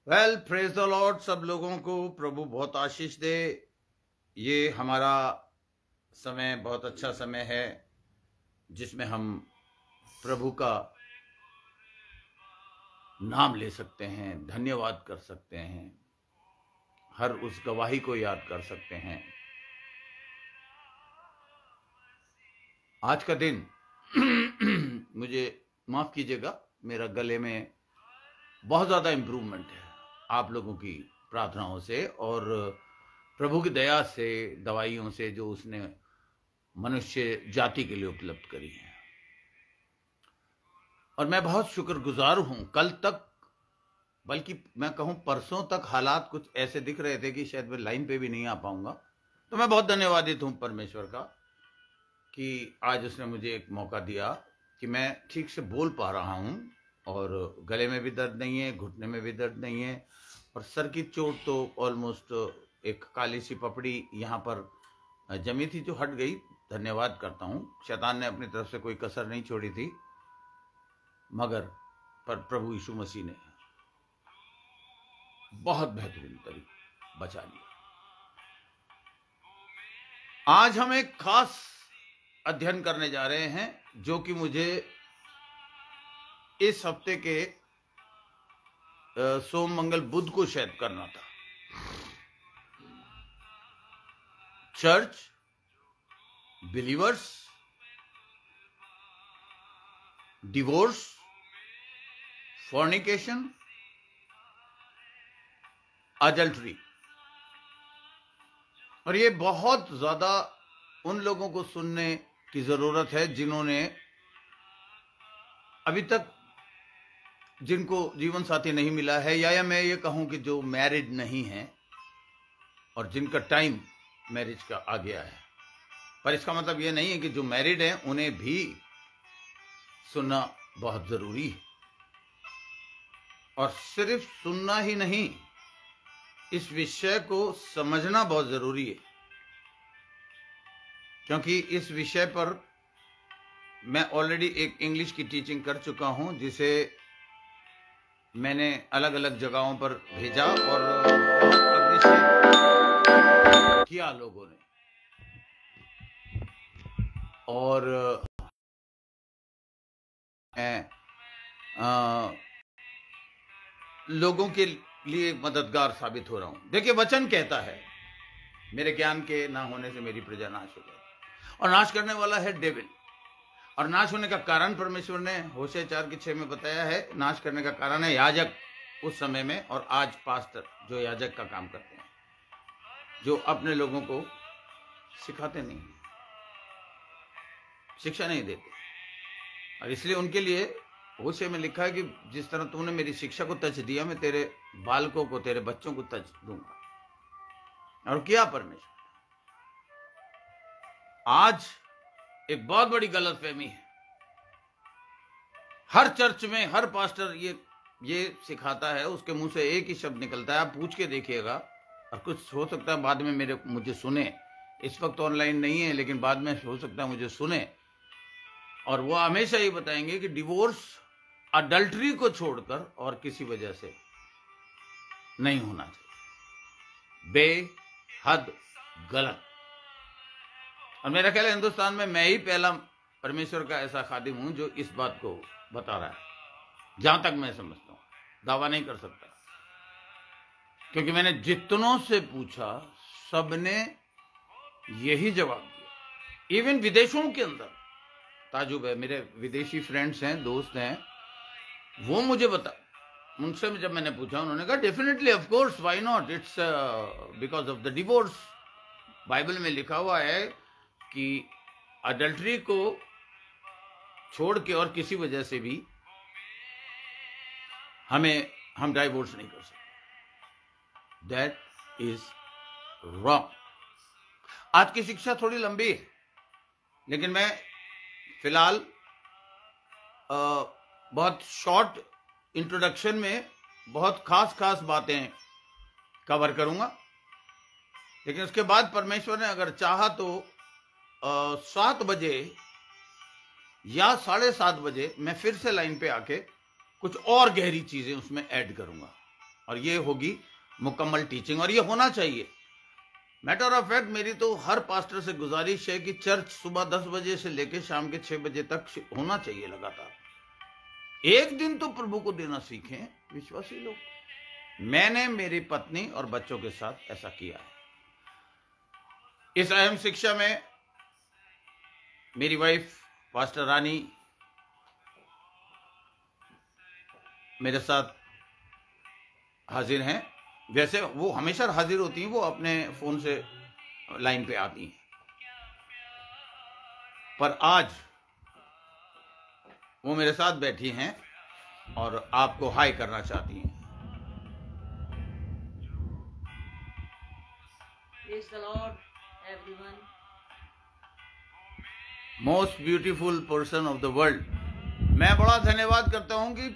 Well, praise the Lord. सब लोगों को प्रभु बहुत आशीष दे। ये हमारा समय बहुत अच्छा समय है जिसमें हम प्रभु का नाम ले सकते हैं, धन्यवाद कर सकते हैं, हर उस गवाही को याद कर सकते हैं। आज का दिन मुझे माफ कीजिएगा, मेरा गले में बहुत ज्यादा इम्प्रूवमेंट है आप लोगों की प्रार्थनाओं से और प्रभु की दया से, दवाइयों से जो उसने मनुष्य जाति के लिए उपलब्ध करी है। और मैं बहुत शुक्रगुजार हूं। कल तक, बल्कि मैं कहूं परसों तक, हालात कुछ ऐसे दिख रहे थे कि शायद मैं लाइन पे भी नहीं आ पाऊंगा। तो मैं बहुत धन्यवादित हूं परमेश्वर का कि आज उसने मुझे एक मौका दिया कि मैं ठीक से बोल पा रहा हूं और गले में भी दर्द नहीं है, घुटने में भी दर्द नहीं है और सर की चोट तो ऑलमोस्ट एक काली सी पपड़ी यहाँ पर जमी थी जो हट गई। धन्यवाद करता हूँ। शैतान ने अपनी तरफ से कोई कसर नहीं छोड़ी थी, मगर पर प्रभु यीशु मसीह ने बहुत बेहतरीन तरीके बचा लिया। आज हम एक खास अध्ययन करने जा रहे हैं जो कि मुझे इस हफ्ते के सोम, मंगल, बुध को शायद करना था। Church, believers, divorce, fornication, adultery. और ये बहुत ज्यादा उन लोगों को सुनने की जरूरत है जिन्होंने अभी तक, जिनको जीवन साथी नहीं मिला है, या मैं ये कहूं कि जो मैरिड नहीं है और जिनका टाइम मैरिज का आ गया है। पर इसका मतलब ये नहीं है कि जो मैरिड हैं उन्हें भी सुनना बहुत जरूरी है। और सिर्फ सुनना ही नहीं, इस विषय को समझना बहुत जरूरी है, क्योंकि इस विषय पर मैं ऑलरेडी एक इंग्लिश की टीचिंग कर चुका हूं जिसे मैंने अलग अलग जगहों पर भेजा और बहुत अप्रिशिएट किया लोगों ने। और मैं लोगों के लिए मददगार साबित हो रहा हूं। देखिए, वचन कहता है, मेरे ज्ञान के ना होने से मेरी प्रजा नाश हो गई। और नाश करने वाला है डेविल। और नाश होने का कारण परमेश्वर ने होशे 4:6 में बताया है। नाश करने का कारण है याजक उस समय में, और आज पास्टर जो याजक का काम करते हैं, जो अपने लोगों को सिखाते नहीं, शिक्षा नहीं देते। और इसलिए उनके लिए होशे में लिखा है कि जिस तरह तूने मेरी शिक्षा को तज दिया, मैं तेरे बालकों को, तेरे बच्चों को तज दूंगा। और किया परमेश्वर। आज एक बहुत बड़ी गलतफहमी है। हर चर्च में हर पास्टर ये सिखाता है, उसके मुंह से एक ही शब्द निकलता है, आप पूछ के देखिएगा। और कुछ हो सकता है बाद में मुझे सुने, इस वक्त ऑनलाइन नहीं है, लेकिन बाद में हो सकता है मुझे सुने। और वो हमेशा ये बताएंगे कि डिवोर्स अडल्ट्री को छोड़कर और किसी वजह से नहीं होना चाहिए। बेहद गलत। और मेरा ख्याल है हिंदुस्तान में मैं ही पहला परमेश्वर का ऐसा खादिम हूं जो इस बात को बता रहा है, जहां तक मैं समझता हूं। दावा नहीं कर सकता, क्योंकि मैंने जितनों से पूछा सबने यही जवाब दिया। इवन विदेशों के अंदर ताजुब है, मेरे विदेशी फ्रेंड्स हैं, दोस्त हैं, वो मुझे उनसे जब मैंने पूछा, उन्होंने कहा definitely, of course, why not, it's because of the divorce. Bible में लिखा हुआ है कि अडल्ट्री को छोड़ के और किसी वजह से भी हम डाइवोर्स नहीं कर सकते। That is wrong. आज की शिक्षा थोड़ी लंबी है, लेकिन मैं फिलहाल बहुत शॉर्ट इंट्रोडक्शन में बहुत खास बातें कवर करूंगा। लेकिन उसके बाद परमेश्वर ने अगर चाहा तो 7 बजे या 7:30 बजे मैं फिर से लाइन पे आके कुछ और गहरी चीजें उसमें ऐड करूंगा। और ये होगी मुकम्मल टीचिंग, और ये होना चाहिए। मैटर ऑफ फैक्ट मेरी तो हर पास्टर से गुजारिश है कि चर्च सुबह 10 बजे से लेकर शाम के 6 बजे तक होना चाहिए लगातार। एक दिन तो प्रभु को देना सीखें विश्वासी लोग। मैंने मेरी पत्नी और बच्चों के साथ ऐसा किया है। इस अहम शिक्षा में मेरी वाइफ पास्टर रानी मेरे साथ हाजिर हैं। वैसे वो हमेशा हाजिर होती हैं, वो अपने फोन से लाइन पे आती हैं, पर आज वो मेरे साथ बैठी हैं और आपको हाय करना चाहती हैं। Praise the Lord, everyone. Most beautiful person of the world. मैं बड़ा धन्यवाद करता हूं कि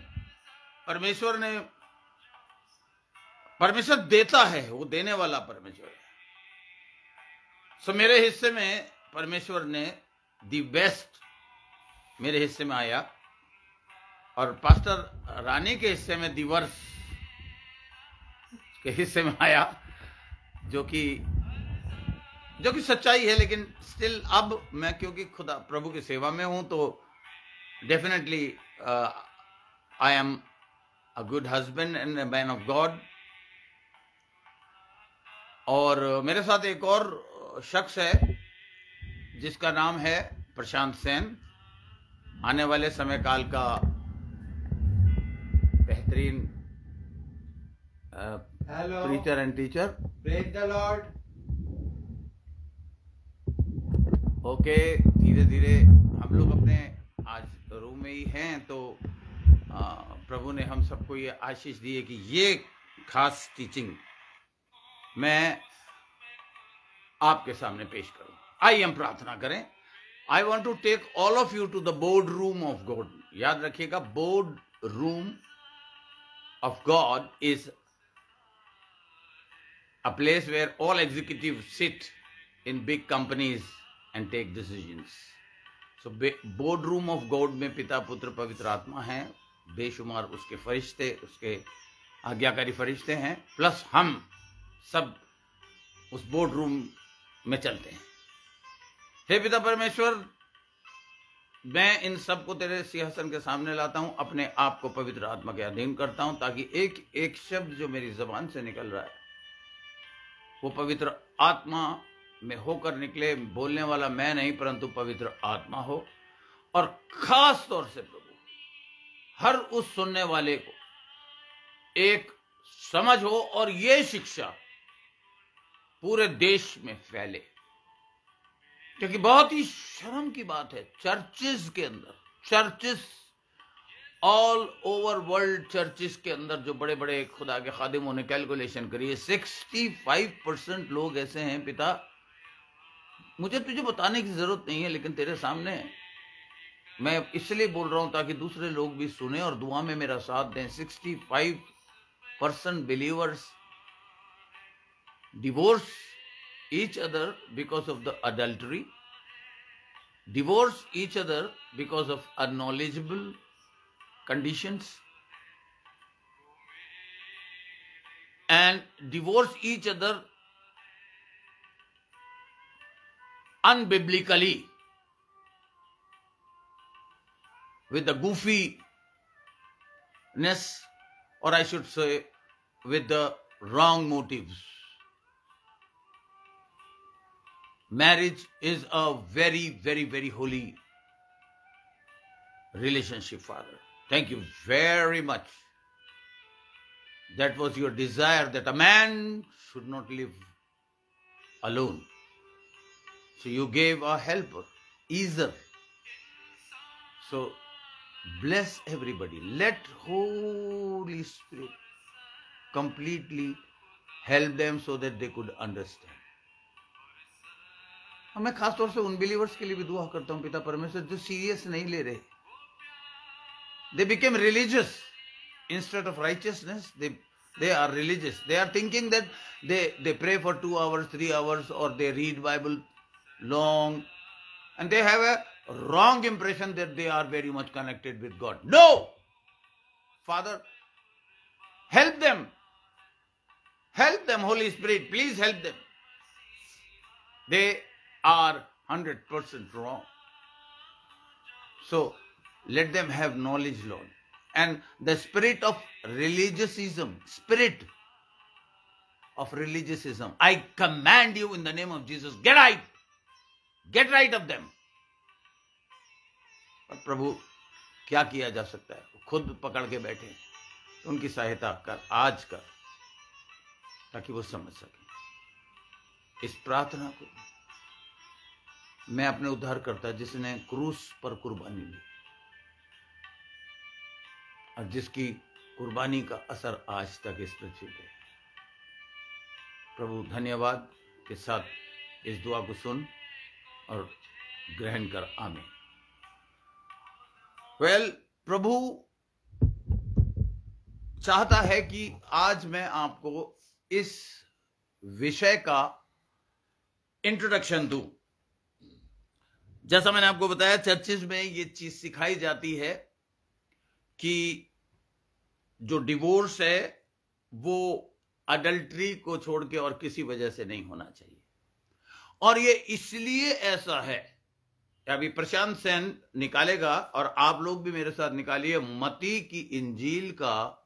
परमेश्वर देता है, वो देने वाला परमेश्वर है। सो मेरे हिस्से में परमेश्वर ने दी बेस्ट मेरे हिस्से में आया, और पास्टर रानी के हिस्से में दी वर्स्ट के हिस्से में आया, जो कि सच्चाई है। लेकिन स्टिल अब मैं क्योंकि खुदा प्रभु की सेवा में हूं, तो definitely I am a good husband and a man of God. और मेरे साथ एक और शख्स है जिसका नाम है प्रशांत सेन, आने वाले समय काल का बेहतरीन preacher and teacher. Praise the Lord. Okay, धीरे धीरे हम लोग अपने आज रूम में ही हैं, तो प्रभु ने हम सबको ये आशीष दी है कि ये खास टीचिंग मैं आपके सामने पेश करूं। आइए हम प्रार्थना करें। I want to take all of you to the board room of God. याद रखिएगा, board room of God is a place where all executive sit in big companies and take decisions. So board room of God में पिता पुत्र पवित्र आत्मा है, बेशुमार उसके फरिश्ते, उसके आज्ञाकारी फरिश्ते हैं, प्लस हम सब उस बोर्ड रूम में चलते हैं। हे पिता परमेश्वर, मैं इन सब को तेरे सिंहासन के सामने लाता हूं, अपने आप को पवित्र आत्मा के अधीन करता हूं, ताकि एक एक शब्द जो मेरी जबान से निकल रहा है वो पवित्र आत्मा में होकर निकले। बोलने वाला मैं नहीं, परंतु पवित्र आत्मा हो। और खास तौर से प्रभु, हर उस सुनने वाले को एक समझ हो और ये शिक्षा पूरे देश में फैले, क्योंकि बहुत ही शर्म की बात है, churches all over world, churches के अंदर जो बड़े बड़े खुदा के खादिमों ने कैलकुलेशन करी है, 65% लोग ऐसे हैं पिता, मुझे तुझे बताने की जरूरत नहीं है, लेकिन तेरे सामने मैं इसलिए बोल रहा हूं ताकि दूसरे लोग भी सुने और दुआ में मेरा साथ दें। 65% believers divorce each other because of the adultery, divorce each other because of unknowledgeable conditions, and divorce each other unbiblically with the goofiness, or I should say with the wrong motives. Marriage is a very, very, very holy relationship, Father. Thank you very much. That was your desire, that a man should not live alone. So you gave a helper, Ezer. So bless everybody. Let Holy Spirit completely help them so that they could understand. मैं खास तौर से उन believers के लिए भी दुआ करता हूं पिता परमेश्वर जो सीरियस नहीं ले रहे। They became religious instead of righteousness. They are religious. They are thinking that they pray for 2 hours, 3 hours, or they read Bible long, and they have a wrong impression that they are very much connected with God. No! Father, help them Help them, Holy Spirit. Please help them. They are 100% wrong. So let them have knowledge, Lord. And the spirit of religiosism, I command you in the name of Jesus, get right of them. और प्रभु क्या किया जा सकता है? खुद पकड़ के बैठे, तो उनकी सहायता कर, आज कर, ताकि वो समझ सके। इस प्रार्थना को मैं अपने उद्धारकर्ता, जिसने क्रूस पर कुर्बानी ली और जिसकी कुर्बानी का असर आज तक इस पृथ्वी पे, प्रभु धन्यवाद के साथ इस दुआ को सुन और ग्रहण कर। आमीन। प्रभु चाहता है कि आज मैं आपको इस विषय का इंट्रोडक्शन दूं। जैसा मैंने आपको बताया, चर्चेज में ये चीज सिखाई जाती है कि जो डिवोर्स है वो अडल्ट्री को छोड़ के और किसी वजह से नहीं होना चाहिए। और ये इसलिए ऐसा है, अभी प्रशांत सेन निकालेगा और आप लोग भी मेरे साथ निकालिए मत्ती की इंजील का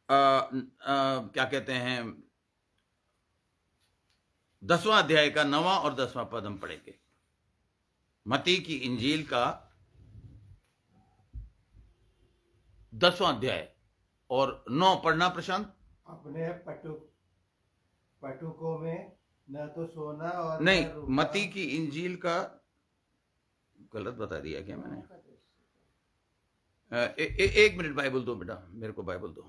क्या कहते हैं 10वां अध्याय का 9वां और 10वां पद हम पढ़ेंगे। मत्ती की इंजील का 10वां अध्याय और 9 पढ़ना प्रशांत। अपने पटुकों में न तो सोना और नहीं, मत्ती की इंजील का गलत बता दिया क्या मैंने? एक मिनट बाइबल दो बेटा, मेरे को बाइबल दो।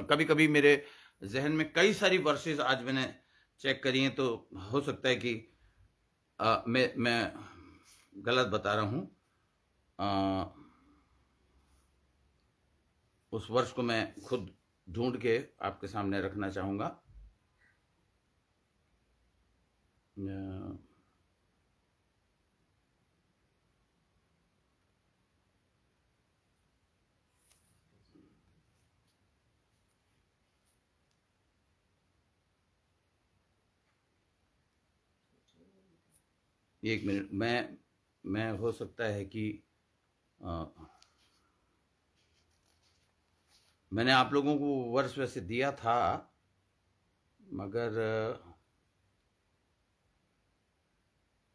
कभी कभी मेरे जहन में कई सारी वर्सेस आज मैंने चेक करी हैं, तो हो सकता है कि मैं गलत बता रहा हूं। उस वर्ष को मैं खुद ढूंढ के आपके सामने रखना चाहूंगा। एक मिनट, मैं हो सकता है कि मैंने आप लोगों को वर्ष वैसे दिया था, मगर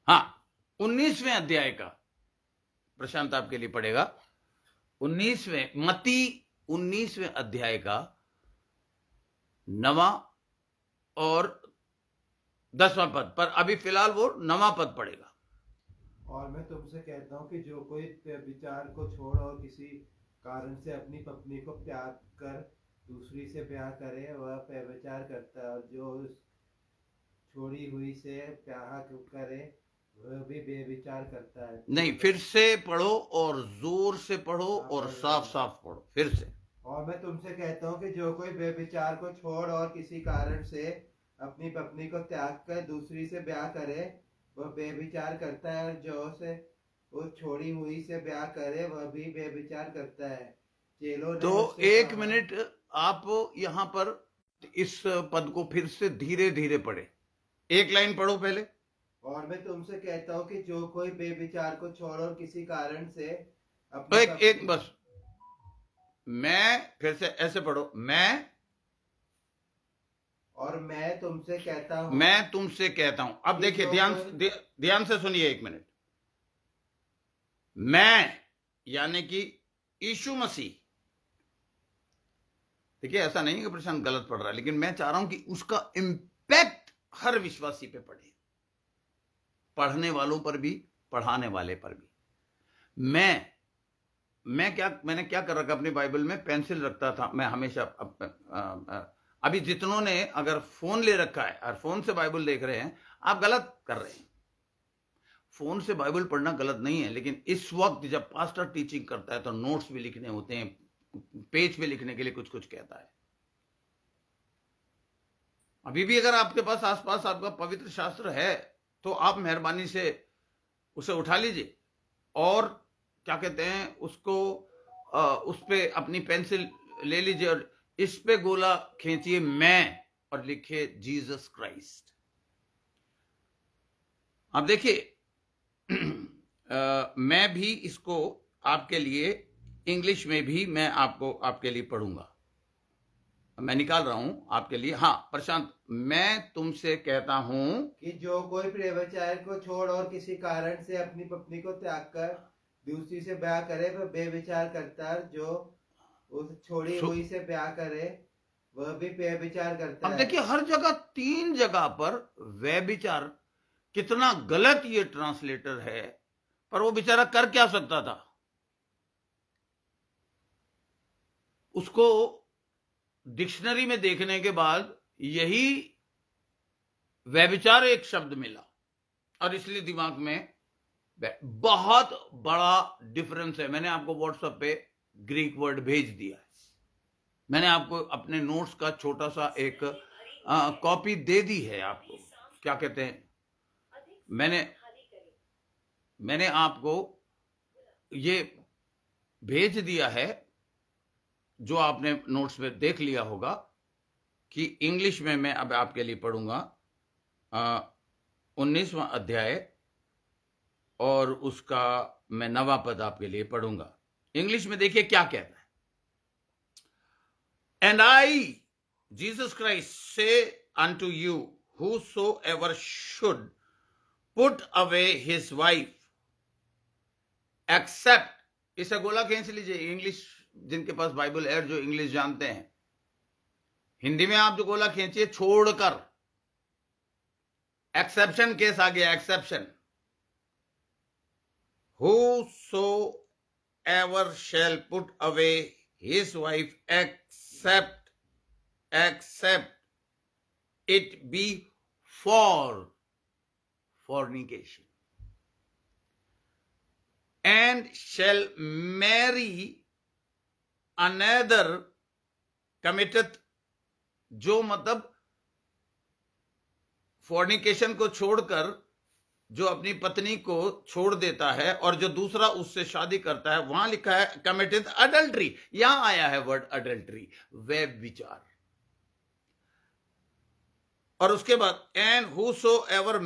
हाँ 19वें अध्याय का प्रशांत आपके लिए पढ़ेगा। 19वें मत्ती 19वें अध्याय का 9वां और 10वां पद, पर अभी फिलहाल वो 9वां पद पढ़ेगा। और मैं तुमसे कहता हूँ कि जो कोई विचार को छोड़ और किसी कारण से अपनी पत्नी को त्याग कर दूसरी से ब्याह करे वह व्यभिचार करता है, और जो छोड़ी हुई से ब्याह करे वह भी व्यभिचार करता है। नहीं, फिर से पढ़ो और जोर से पढ़ो और साफ साफ पढ़ो फिर से। और मैं तुमसे कहता हूँ कि जो कोई व्यभिचार को छोड़ और किसी कारण से अपनी पत्नी को त्याग कर दूसरी से ब्याह करे वह व्यभिचार करता है, और जो से वो छोड़ी हुई से ब्याह करे वह भी व्यभिचार करता है। चेलों ने तो एक मिनट, आप यहाँ पर इस पद को फिर से धीरे धीरे पढ़े, एक लाइन पढ़ो पहले। और मैं तुमसे कहता हूँ कि जो कोई व्यभिचार को छोड़ और किसी कारण से तो एक बस, मैं फिर से ऐसे पढ़ो, मैं तुमसे कहता हूं। अब देखिए ध्यान से सुनिए एक मिनट। मैं यानी कि यीशु मसीह, देखिए ऐसा नहीं है कि प्रशांत गलत पढ़ रहा है, लेकिन मैं चाह रहा हूं कि उसका इंपैक्ट हर विश्वासी पे पड़े, पढ़ने वालों पर भी, पढ़ाने वाले पर भी। मैंने क्या कर रखा, अपनी बाइबल में पेंसिल रखता था मैं हमेशा। अभी जितनों ने अगर फोन ले रखा है और फोन से बाइबल देख रहे हैं, आप गलत कर रहे हैं। फोन से बाइबल पढ़ना गलत नहीं है, लेकिन इस वक्त जब पास्टर टीचिंग करता है तो नोट्स भी लिखने होते हैं, पेज पे लिखने के लिए कुछ कुछ कहता है। अभी भी अगर आपके पास आसपास आपका पवित्र शास्त्र है तो आप मेहरबानी से उसे उठा लीजिए और क्या कहते हैं उसको उस पे अपनी पेंसिल ले लीजिए और इस पे गोला खींचिए मैं और लिखिए जीसस क्राइस्ट। अब देखिए मैं भी इसको आपके लिए इंग्लिश में भी मैं आपके लिए पढ़ूंगा। मैं निकाल रहा हूं आपके लिए। हाँ प्रशांत, मैं तुमसे कहता हूं कि जो कोई व्यभिचार को छोड़ और किसी कारण से अपनी पत्नी को त्याग कर दूसरी से ब्याह करे वह व्यभिचार करता है, जो उस छोड़ी हुई से ब्याह करे वह भी व्यभिचार करता है। अब देखिए हर जगह 3 जगह पर व्यभिचार, कितना गलत ये ट्रांसलेटर है, पर वो बेचारा कर क्या सकता था? उसको डिक्शनरी में देखने के बाद यही व्यभिचार एक शब्द मिला और इसलिए दिमाग में बहुत बड़ा डिफरेंस है। मैंने आपको व्हाट्सएप पे ग्रीक वर्ड भेज दिया है। मैंने आपको अपने नोट्स का छोटा सा एक कॉपी दे दी है। आपको क्या कहते हैं, मैंने आपको ये भेज दिया है, जो आपने नोट्स में देख लिया होगा कि इंग्लिश में मैं अब आपके लिए पढ़ूंगा 19वां अध्याय और उसका मैं 9वां पद आपके लिए पढ़ूंगा। इंग्लिश में देखिए क्या कहता है। एंड आई जीसस क्राइस्ट से unto you, whosoever should put away his wife except, इसे गोला खींच लीजिए। इंग्लिश जिनके पास बाइबल है, जो इंग्लिश जानते हैं, हिंदी में आप जो गोला खींचिए छोड़कर, एक्सेप्शन केस आ गया, exception. whosoever shall put away his wife except it be for fornication, and shall marry another committeth, जो मतलब फॉर्निकेशन को छोड़कर जो अपनी पत्नी को छोड़ देता है और जो दूसरा उससे शादी करता है, वहां लिखा है कमिटेड अडल्ट्री। यहां आया है वर्ड अडल्ट्री, व्यभिचार। और उसके बाद and whosoever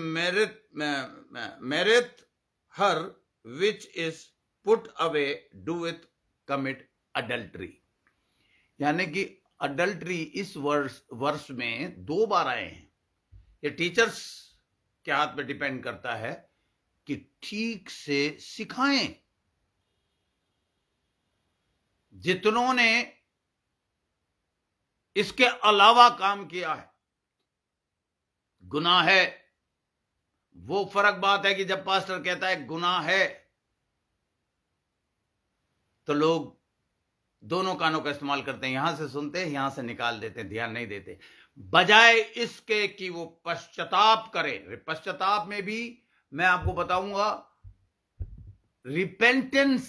marrieth her which is put away doeth commit adultery। यानी कि अडल्ट्री इस वर्ष में 2 बार आए हैं। ये टीचर्स के हाथ पे डिपेंड करता है कि ठीक से सिखाएं। जितनों ने इसके अलावा काम किया है, गुनाह है। वो फर्क बात है कि जब पास्टर कहता है गुनाह है, तो लोग दोनों कानों का इस्तेमाल करते हैं, यहां से सुनते हैं, यहां से निकाल देते हैं, ध्यान नहीं देते, बजाय इसके कि वो पश्चाताप करे। पश्चाताप में भी मैं आपको बताऊंगा, repentance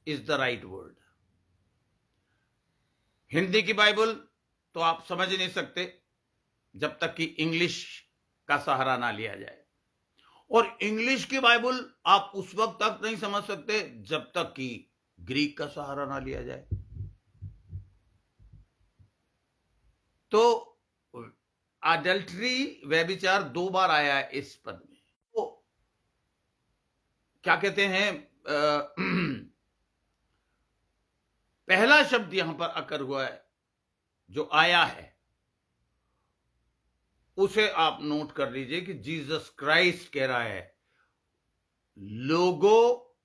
is the right word. Hindi की बाइबल तो आप समझ नहीं सकते जब तक कि इंग्लिश का सहारा ना लिया जाए, और इंग्लिश की बाइबल आप उस वक्त तक नहीं समझ सकते जब तक कि ग्रीक का सहारा ना लिया जाए। तो अडल्ट्री, व्यभिचार 2 बार आया है इस पद में। तो क्या कहते हैं, पहला शब्द यहां पर अकर हुआ है, जो आया है, उसे आप नोट कर लीजिए कि जीसस क्राइस्ट कह रहा है लोगो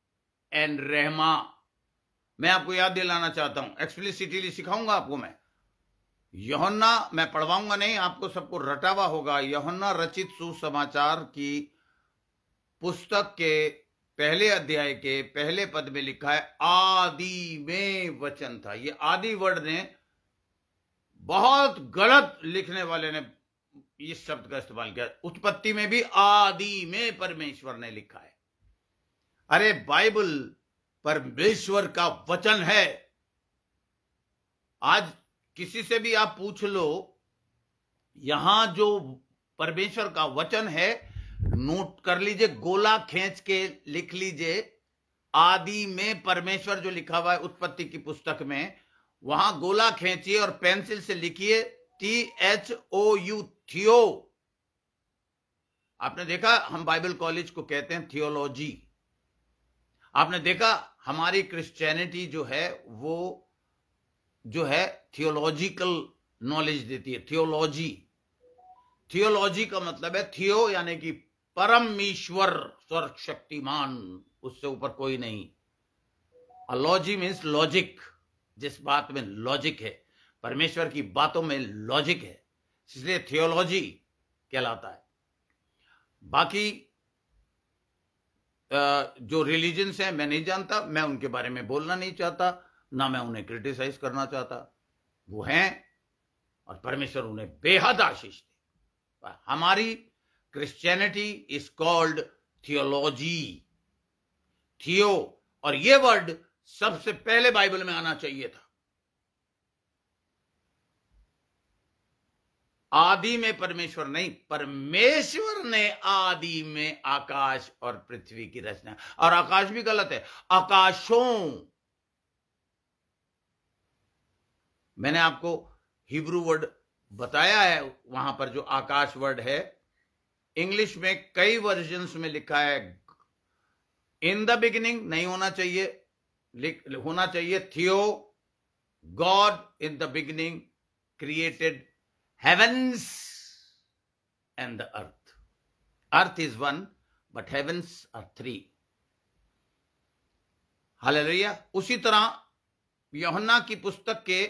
एंड रहमा। मैं आपको याद दिलाना चाहता हूं, एक्सप्लिसिटली सिखाऊंगा आपको मैं। यूहन्ना, मैं पढ़वाऊंगा नहीं, आपको सबको रटावा होगा। यूहन्ना रचित सुसमाचार की पुस्तक के पहले अध्याय के पहले पद में लिखा है आदि में वचन था। ये आदि वर्ड ने बहुत गलत, लिखने वाले ने इस शब्द का इस्तेमाल किया। उत्पत्ति में भी आदि में परमेश्वर ने लिखा है। अरे बाइबल परमेश्वर का वचन है। आज किसी से भी आप पूछ लो, यहां जो परमेश्वर का वचन है, नोट कर लीजिए, गोला खींच के लिख लीजिए, आदि में परमेश्वर जो लिखा हुआ है उत्पत्ति की पुस्तक में, वहां गोला खींचिए और पेंसिल से लिखिए THOU, थियो। आपने देखा हम बाइबल कॉलेज को कहते हैं थियोलॉजी। आपने देखा हमारी क्रिश्चियनिटी जो है वो जो है थियोलॉजिकल नॉलेज देती है। थियोलॉजी, थियोलॉजी का मतलब है थियो यानी कि परम ईश्वर, स्वर्ग शक्तिमान, उससे ऊपर कोई नहीं। लॉजी मीन्स लॉजिक, जिस बात में लॉजिक है, परमेश्वर की बातों में लॉजिक है, इसलिए थियोलॉजी कहलाता है। बाकी जो रिलीजन्स हैं मैं नहीं जानता, मैं उनके बारे में बोलना नहीं चाहता, ना मैं उन्हें क्रिटिसाइज करना चाहता। वो हैं और परमेश्वर उन्हें बेहद आशीष दे। हमारी क्रिश्चियनिटी इज कॉल्ड थियोलॉजी, थियो, और ये वर्ड सबसे पहले बाइबल में आना चाहिए था। आदि में परमेश्वर नहीं, परमेश्वर ने आदि में आकाश और पृथ्वी की रचना। और आकाश भी गलत है, आकाशों। मैंने आपको हिब्रू वर्ड बताया है, वहां पर जो आकाश वर्ड है, इंग्लिश में कई वर्जन्स में लिखा है इन द बिगिनिंग, नहीं होना चाहिए, होना चाहिए थियो, God in the beginning created heavens and the earth. Earth is one, but heavens are three. Hallelujah. उसी तरह यूहन्ना की पुस्तक के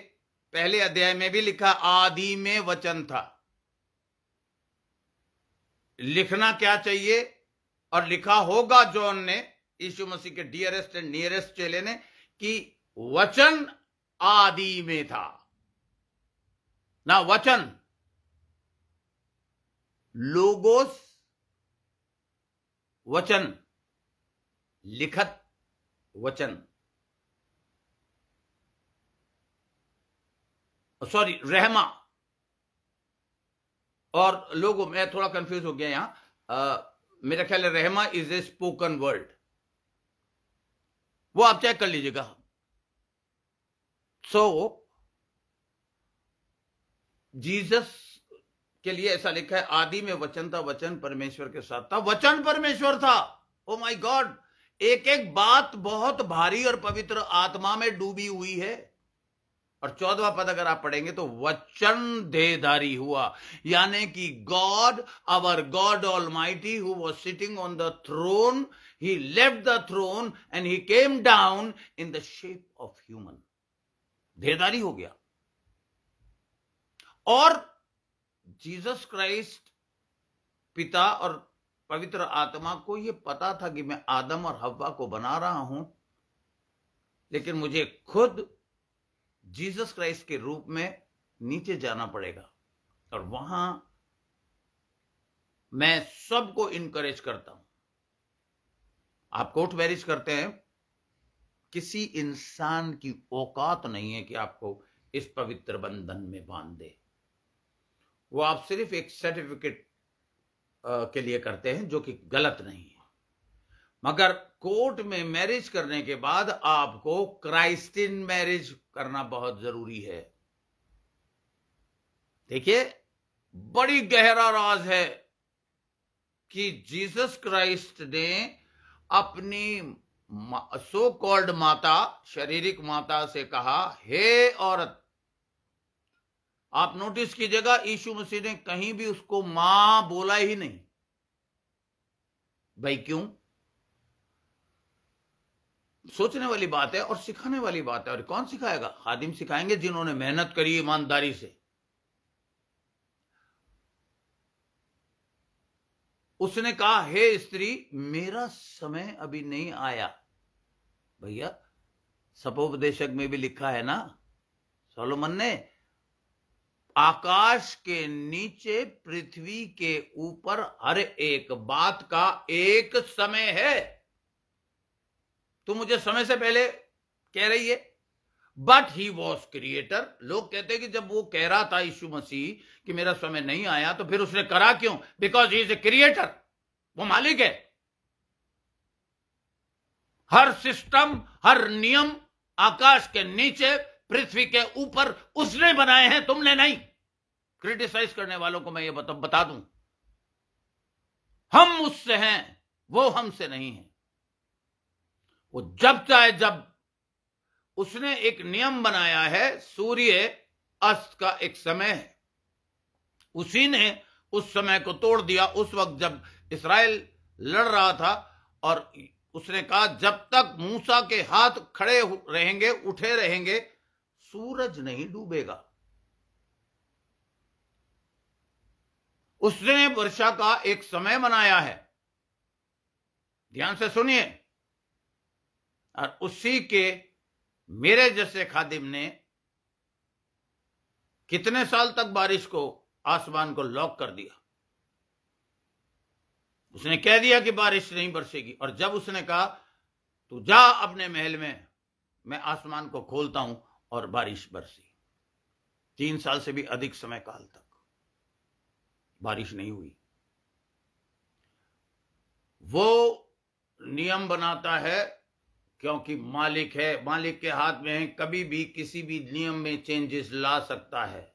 पहले अध्याय में भी लिखा आदि में वचन था। लिखना क्या चाहिए, और लिखा होगा जॉन ने, यीशु मसीह के डियरेस्ट एंड नियरेस्ट चेले ने, कि वचन आदि में था। ना वचन, लोगोस, वचन, लिखत वचन, सॉरी रहमा। और लोगों, मैं थोड़ा कंफ्यूज हो गया यहां, मेरा ख्याल है रहमा इज ए स्पोकन वर्ड, वो आप चेक कर लीजिएगा। सो जीसस के लिए ऐसा लिखा है आदि में वचन था, वचन परमेश्वर के साथ था, वचन परमेश्वर था। ओ माय गॉड, एक एक बात बहुत भारी और पवित्र आत्मा में डूबी हुई है। और 14वां पद अगर आप पढ़ेंगे तो वचन देहधारी हुआ, यानी कि God, our God almighty who was sitting on the throne, he left the throne and he came down in the shape of human. देहधारी हो गया। और जीसस क्राइस्ट, पिता और पवित्र आत्मा को यह पता था कि मैं आदम और हव्वा को बना रहा हूं, लेकिन मुझे खुद जीसस क्राइस्ट के रूप में नीचे जाना पड़ेगा। और वहां मैं सबको इनकरेज करता हूं, आप कोर्ट मैरिज करते हैं, किसी इंसान की औकात नहीं है कि आपको इस पवित्र बंधन में बांध दे। वो आप सिर्फ एक सर्टिफिकेट के लिए करते हैं, जो कि गलत नहीं है। मगर कोर्ट में मैरिज करने के बाद आपको क्राइस्टियन मैरिज करना बहुत जरूरी है। देखिए, बड़ी गहरा राज है कि जीसस क्राइस्ट ने अपनी सो कॉल्ड माता, शारीरिक माता से कहा, हे औरत। आप नोटिस कीजिएगा, यीशु मसीह ने कहीं भी उसको मां बोला ही नहीं। भाई क्यों? सोचने वाली बात है और सिखाने वाली बात है। और कौन सिखाएगा? खादिम सिखाएंगे, जिन्होंने मेहनत करी ईमानदारी से। उसने कहा, हे स्त्री, मेरा समय अभी नहीं आया। भैया, सपोपदेशक में भी लिखा है ना, सोलोमन ने, आकाश के नीचे पृथ्वी के ऊपर हर एक बात का एक समय है। तू मुझे समय से पहले कह रही है, बट ही वॉज क्रिएटर। लोग कहते हैं कि जब वो कह रहा था यीशु मसीह कि मेरा समय नहीं आया, तो फिर उसने करा क्यों? Because he is a creator, वो मालिक है। हर सिस्टम, हर नियम आकाश के नीचे पृथ्वी के ऊपर उसने बनाए हैं, तुमने नहीं। क्रिटिसाइज करने वालों को मैं ये बता दूं, हम उससे हैं, वो हमसे नहीं है। वो जब चाहे जब, उसने एक नियम बनाया है, सूर्य अस्त का एक समय है, उसी ने उस समय को तोड़ दिया। उस वक्त जब इस्राएल लड़ रहा था, और उसने कहा जब तक मूसा के हाथ खड़े रहेंगे, उठे रहेंगे, सूरज नहीं डूबेगा। उसने वर्षा का एक समय बनाया है, ध्यान से सुनिए। और उसी के मेरे जैसे खादिम ने कितने साल तक बारिश को, आसमान को लॉक कर दिया। उसने कह दिया कि बारिश नहीं बरसेगी, और जब उसने कहा तू जा अपने महल में, मैं आसमान को खोलता हूं, और बारिश बरसी। 3 साल से भी अधिक समय काल तक बारिश नहीं हुई। वो नियम बनाता है क्योंकि मालिक है, मालिक के हाथ में है, कभी भी किसी भी नियम में चेंजेस ला सकता है,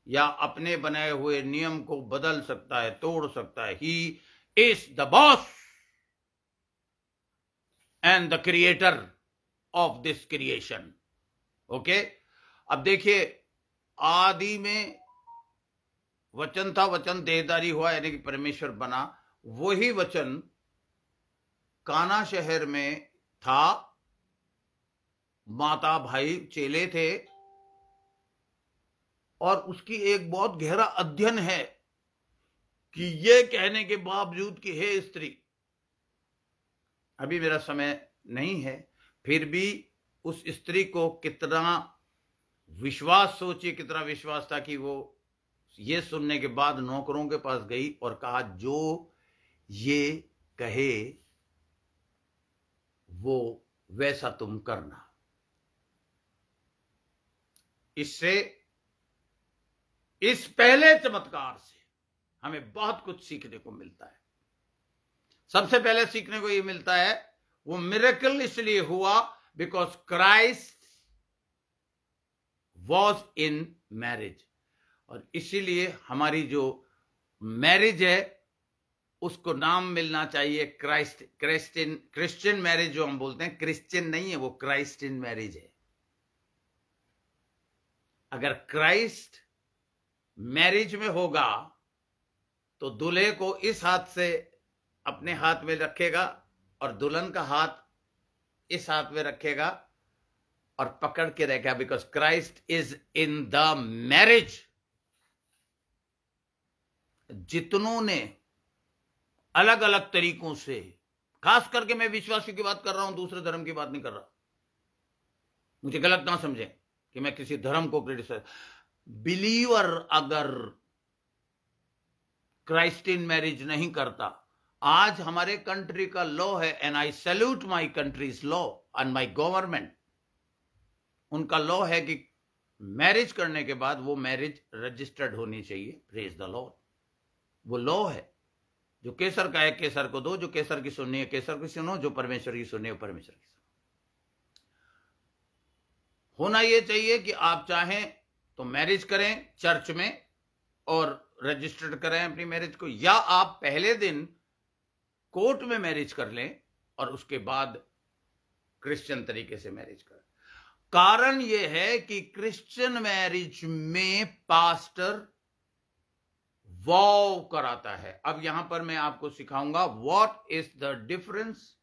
या अपने बनाए हुए नियम को बदल सकता है, तोड़ सकता है। He is the boss and the creator of this creation. Okay, अब देखिए, आदि में वचन था, वचन देहधारी हुआ, यानी कि परमेश्वर बना। वही वचन काना शहर में था, माता भाई चेले थे, और उसकी एक बहुत गहरा अध्ययन है कि ये कहने के बावजूद कि हे स्त्री, अभी मेरा समय नहीं है, फिर भी उस स्त्री को कितना विश्वास, सोचिए कितना विश्वास था कि वो ये सुनने के बाद नौकरों के पास गई और कहा जो ये कहे वो वैसा तुम करना। इससे, इस पहले चमत्कार से हमें बहुत कुछ सीखने को मिलता है। सबसे पहले सीखने को यह मिलता है, वो मिरेकल इसलिए हुआ because Christ was in marriage. और इसीलिए हमारी जो मैरिज है उसको नाम मिलना चाहिए क्रिश्चियन मैरिज। जो हम बोलते हैं, क्रिश्चियन नहीं है वो, क्राइस्टियन मैरिज है। अगर क्राइस्ट मैरिज में होगा तो दूल्हे को इस हाथ से अपने हाथ में रखेगा और दुल्हन का हाथ इस हाथ में रखेगा और पकड़ के रखेगा, because Christ is in the marriage. जितनों ने अलग अलग तरीकों से, खास करके मैं विश्वासी की बात कर रहा हूं, दूसरे धर्म की बात नहीं कर रहा, मुझे गलत ना समझें कि मैं किसी धर्म को क्रिटिसाइज। बिलीवर अगर क्राइस्टियन मैरिज नहीं करता, आज हमारे कंट्री का लॉ है, and I salute my countries law and my government. उनका लॉ है कि मैरिज करने के बाद वो मैरिज रजिस्टर्ड होनी चाहिए। Praise the Lord. वो लॉ है, जो केसर का है केसर को दो, जो केसर की सुननी है केसर की सुनो, जो परमेश्वर की सुननी है परमेश्वर की सुनो। होना यह चाहिए कि आप चाहें तो मैरिज करें चर्च में और रजिस्टर्ड करें अपनी मैरिज को, या आप पहले दिन कोर्ट में मैरिज कर लें और उसके बाद क्रिश्चियन तरीके से मैरिज करें। कारण यह है कि क्रिश्चियन मैरिज में पास्टर वॉव कराता है। अब यहां पर मैं आपको सिखाऊंगा what is the difference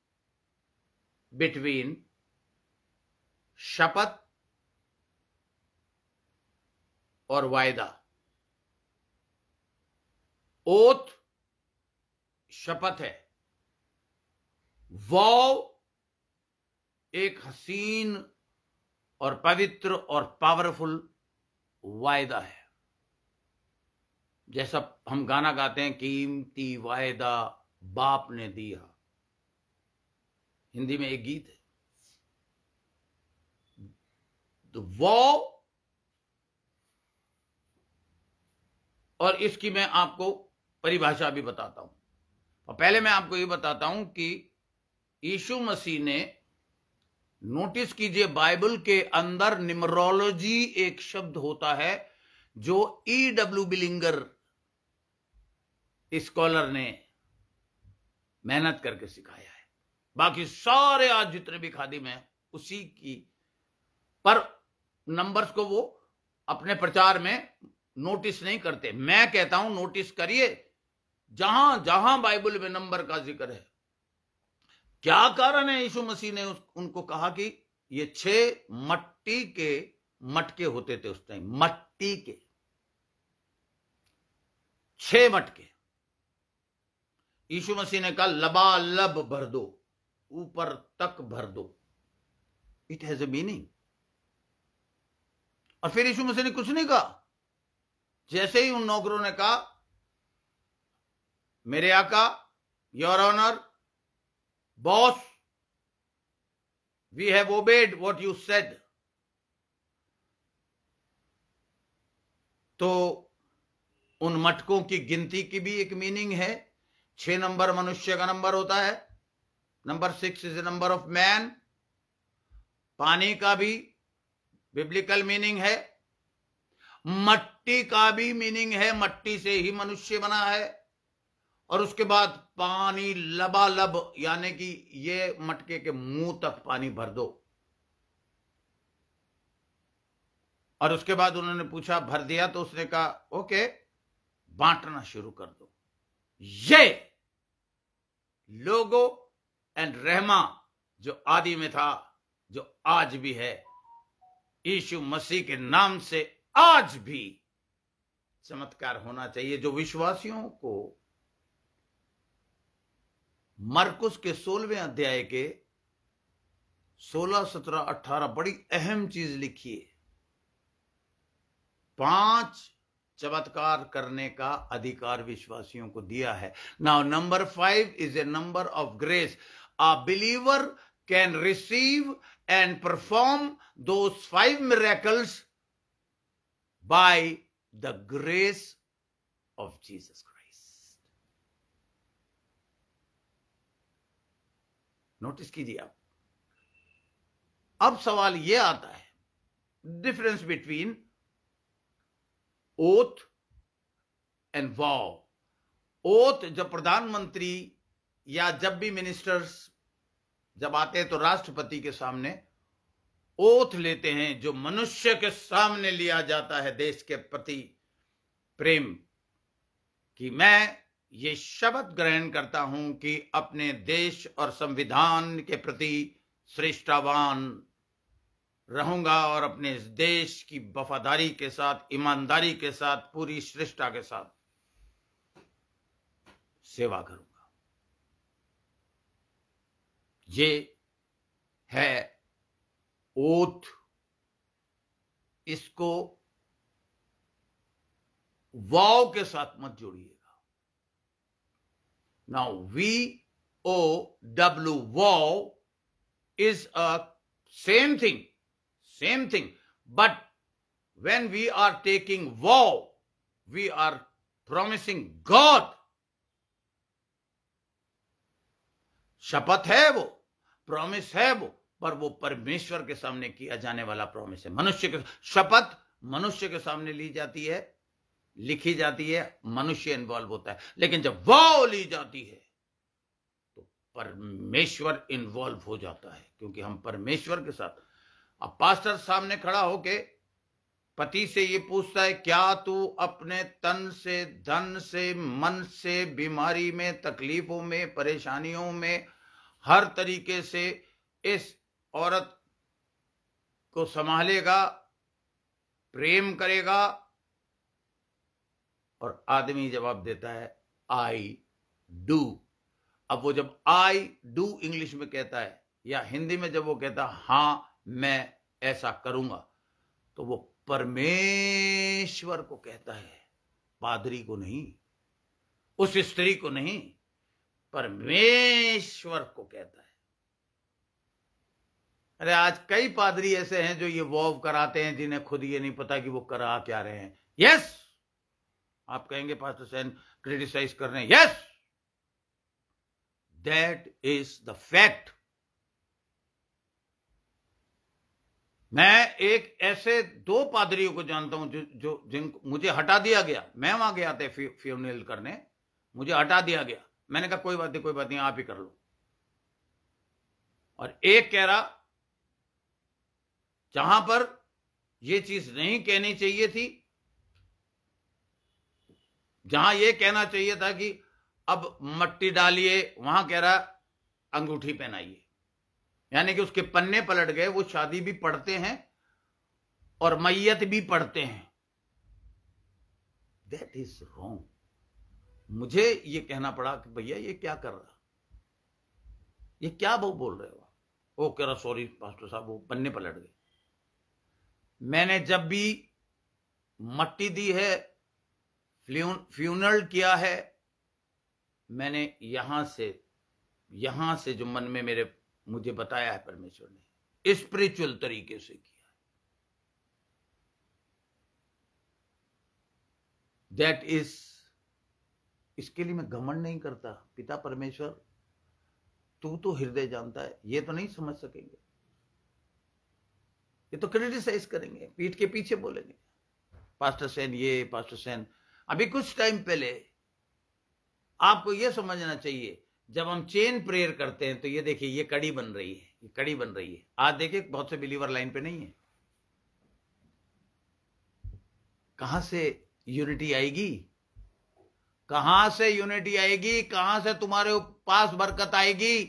between शपथ और वायदा। ओथ शपथ है, वॉव एक हसीन और पवित्र और पावरफुल वायदा है। जैसा हम गाना गाते हैं, कीमती वायदा बाप ने दिया, हिंदी में एक गीत है। तो वॉव, और इसकी मैं आपको परिभाषा भी बताता हूं। और पहले मैं आपको ये बताता हूं कि यीशु मसीह ने नोटिस कीजिए, बाइबल के अंदर न्यूमरोलॉजी एक शब्द होता है जो E.W. बिलिंगर स्कॉलर ने मेहनत करके सिखाया है। बाकी सारे आज जितने भी खादिम हैं उसी की, पर नंबर्स को वो अपने प्रचार में नोटिस नहीं करते। मैं कहता हूं नोटिस करिए, जहां जहां बाइबल में नंबर का जिक्र है। क्या कारण है यीशु मसीह ने उनको कहा कि ये 6 मट्टी के मटके होते थे उस टाइम, मट्टी के 6 मटके। यीशु मसीह ने कहा लबालब भर दो, ऊपर तक भर दो। It has a meaning. और फिर यीशु मसीह ने कुछ नहीं कहा। जैसे ही उन नौकरों ने कहा मेरे आका, your honour, boss, we have obeyed what you said, तो उन मटकों की गिनती की भी एक मीनिंग है। 6 नंबर मनुष्य का नंबर होता है। Number 6 is a number of man. पानी का भी बिब्लिकल मीनिंग है, मट्टी का भी मीनिंग है, मट्टी से ही मनुष्य बना है। और उसके बाद पानी लबालब, यानी कि ये मटके के मुंह तक पानी भर दो। और उसके बाद उन्होंने पूछा, भर दिया? तो उसने कहा ओके, बांटना शुरू कर दो। ये लोगो एंड रहमा जो आदि में था, जो आज भी है, यीशु मसीह के नाम से आज भी चमत्कार होना चाहिए, जो विश्वासियों को मरकुस के 16वें अध्याय के 16, 17, 18 बड़ी अहम चीज लिखी है। 5 चमत्कार करने का अधिकार विश्वासियों को दिया है। Now number 5 is a number of grace. A believer can receive and perform those 5 miracles by the grace of Jesus Christ. Notice कीजिए आप। अब सवाल यह आता है, difference between oath and wow. Oath जब प्रधानमंत्री या जब भी मिनिस्टर्स जब आते हैं तो राष्ट्रपति के सामने ओथ लेते हैं, जो मनुष्य के सामने लिया जाता है देश के प्रति प्रेम, कि मैं ये शपथ ग्रहण करता हूं कि अपने देश और संविधान के प्रति श्रेष्ठवान रहूंगा और अपने देश की वफादारी के साथ, ईमानदारी के साथ, पूरी श्रेष्ठता के साथ सेवा करूंगा। ये है ओथ। इसको वाव के साथ मत जोड़िएगा। Now VOW, vow is a same thing, but when we are taking vow, we are promising God. शपथ है वो, प्रॉमिस है वो, पर वो परमेश्वर के सामने किया जाने वाला प्रॉमिस है। मनुष्य के शपथ मनुष्य के सामने ली जाती है, लिखी जाती है, मनुष्य इन्वॉल्व होता है, लेकिन जब वाव ली जाती है तो परमेश्वर इन्वॉल्व हो जाता है, क्योंकि हम परमेश्वर के साथ। अब पास्टर सामने खड़ा होके पति से ये पूछता है, क्या तू अपने तन से, धन से, मन से, बीमारी में, तकलीफों में, परेशानियों में, हर तरीके से इस औरत को संभालेगा, प्रेम करेगा? और आदमी जवाब देता है आई डू। अब वो जब आई डू इंग्लिश में कहता है या हिंदी में जब वो कहता है हां मैं ऐसा करूंगा, तो वो परमेश्वर को कहता है, पादरी को नहीं, उस स्त्री को नहीं, परमेश्वर को कहता है। अरे आज कई पादरी ऐसे हैं जो ये वॉव कराते हैं, जिन्हें खुद ये नहीं पता कि वो करा क्या रहे हैं। यस, आप कहेंगे पास्टर सैन क्रिटिसाइज कर रहे हैं। Yes, that is the fact. मैं एक ऐसे 2 पादरियों को जानता हूं जो जिनको मुझे हटा दिया गया। मैं वहां गया था फ्यूनरल करने, मुझे हटा दिया गया। मैंने कहा कोई बात नहीं, आप ही कर लो। और एक कह रहा जहां पर यह चीज नहीं कहनी चाहिए थी, जहां यह कहना चाहिए था कि अब मट्टी डालिए, वहां कह रहा अंगूठी पहनाइए। यानी कि उसके पन्ने पलट गए। वो शादी भी पढ़ते हैं और मैयत भी पढ़ते हैं। That is wrong. मुझे ये कहना पड़ा कि भैया ये क्या कर रहा, ये क्या बोल रहे हो। वो कह रहा सॉरी पास्टर साहब, वो पन्ने पलट गए। मैंने जब भी मट्टी दी है, फ्यूनरल किया है, मैंने यहां से जो मन में मुझे बताया है परमेश्वर ने, स्पिरिचुअल तरीके से किया। दैट इज, इसके लिए मैं घमंड नहीं करता। पिता परमेश्वर, तू तो हृदय जानता है। ये तो नहीं समझ सकेंगे, ये तो क्रिटिसाइज करेंगे, पीठ के पीछे बोलेंगे पास्टर सेन ये, पास्टर सेन। अभी कुछ टाइम पहले आपको यह समझना चाहिए, जब हम चेन प्रेयर करते हैं तो ये देखिए ये कड़ी बन रही है, ये कड़ी बन रही है। आज देखिए बहुत से बिलीवर लाइन पे नहीं है। कहां से यूनिटी आएगी, कहां से यूनिटी आएगी, कहां से तुम्हारे पास बरकत आएगी।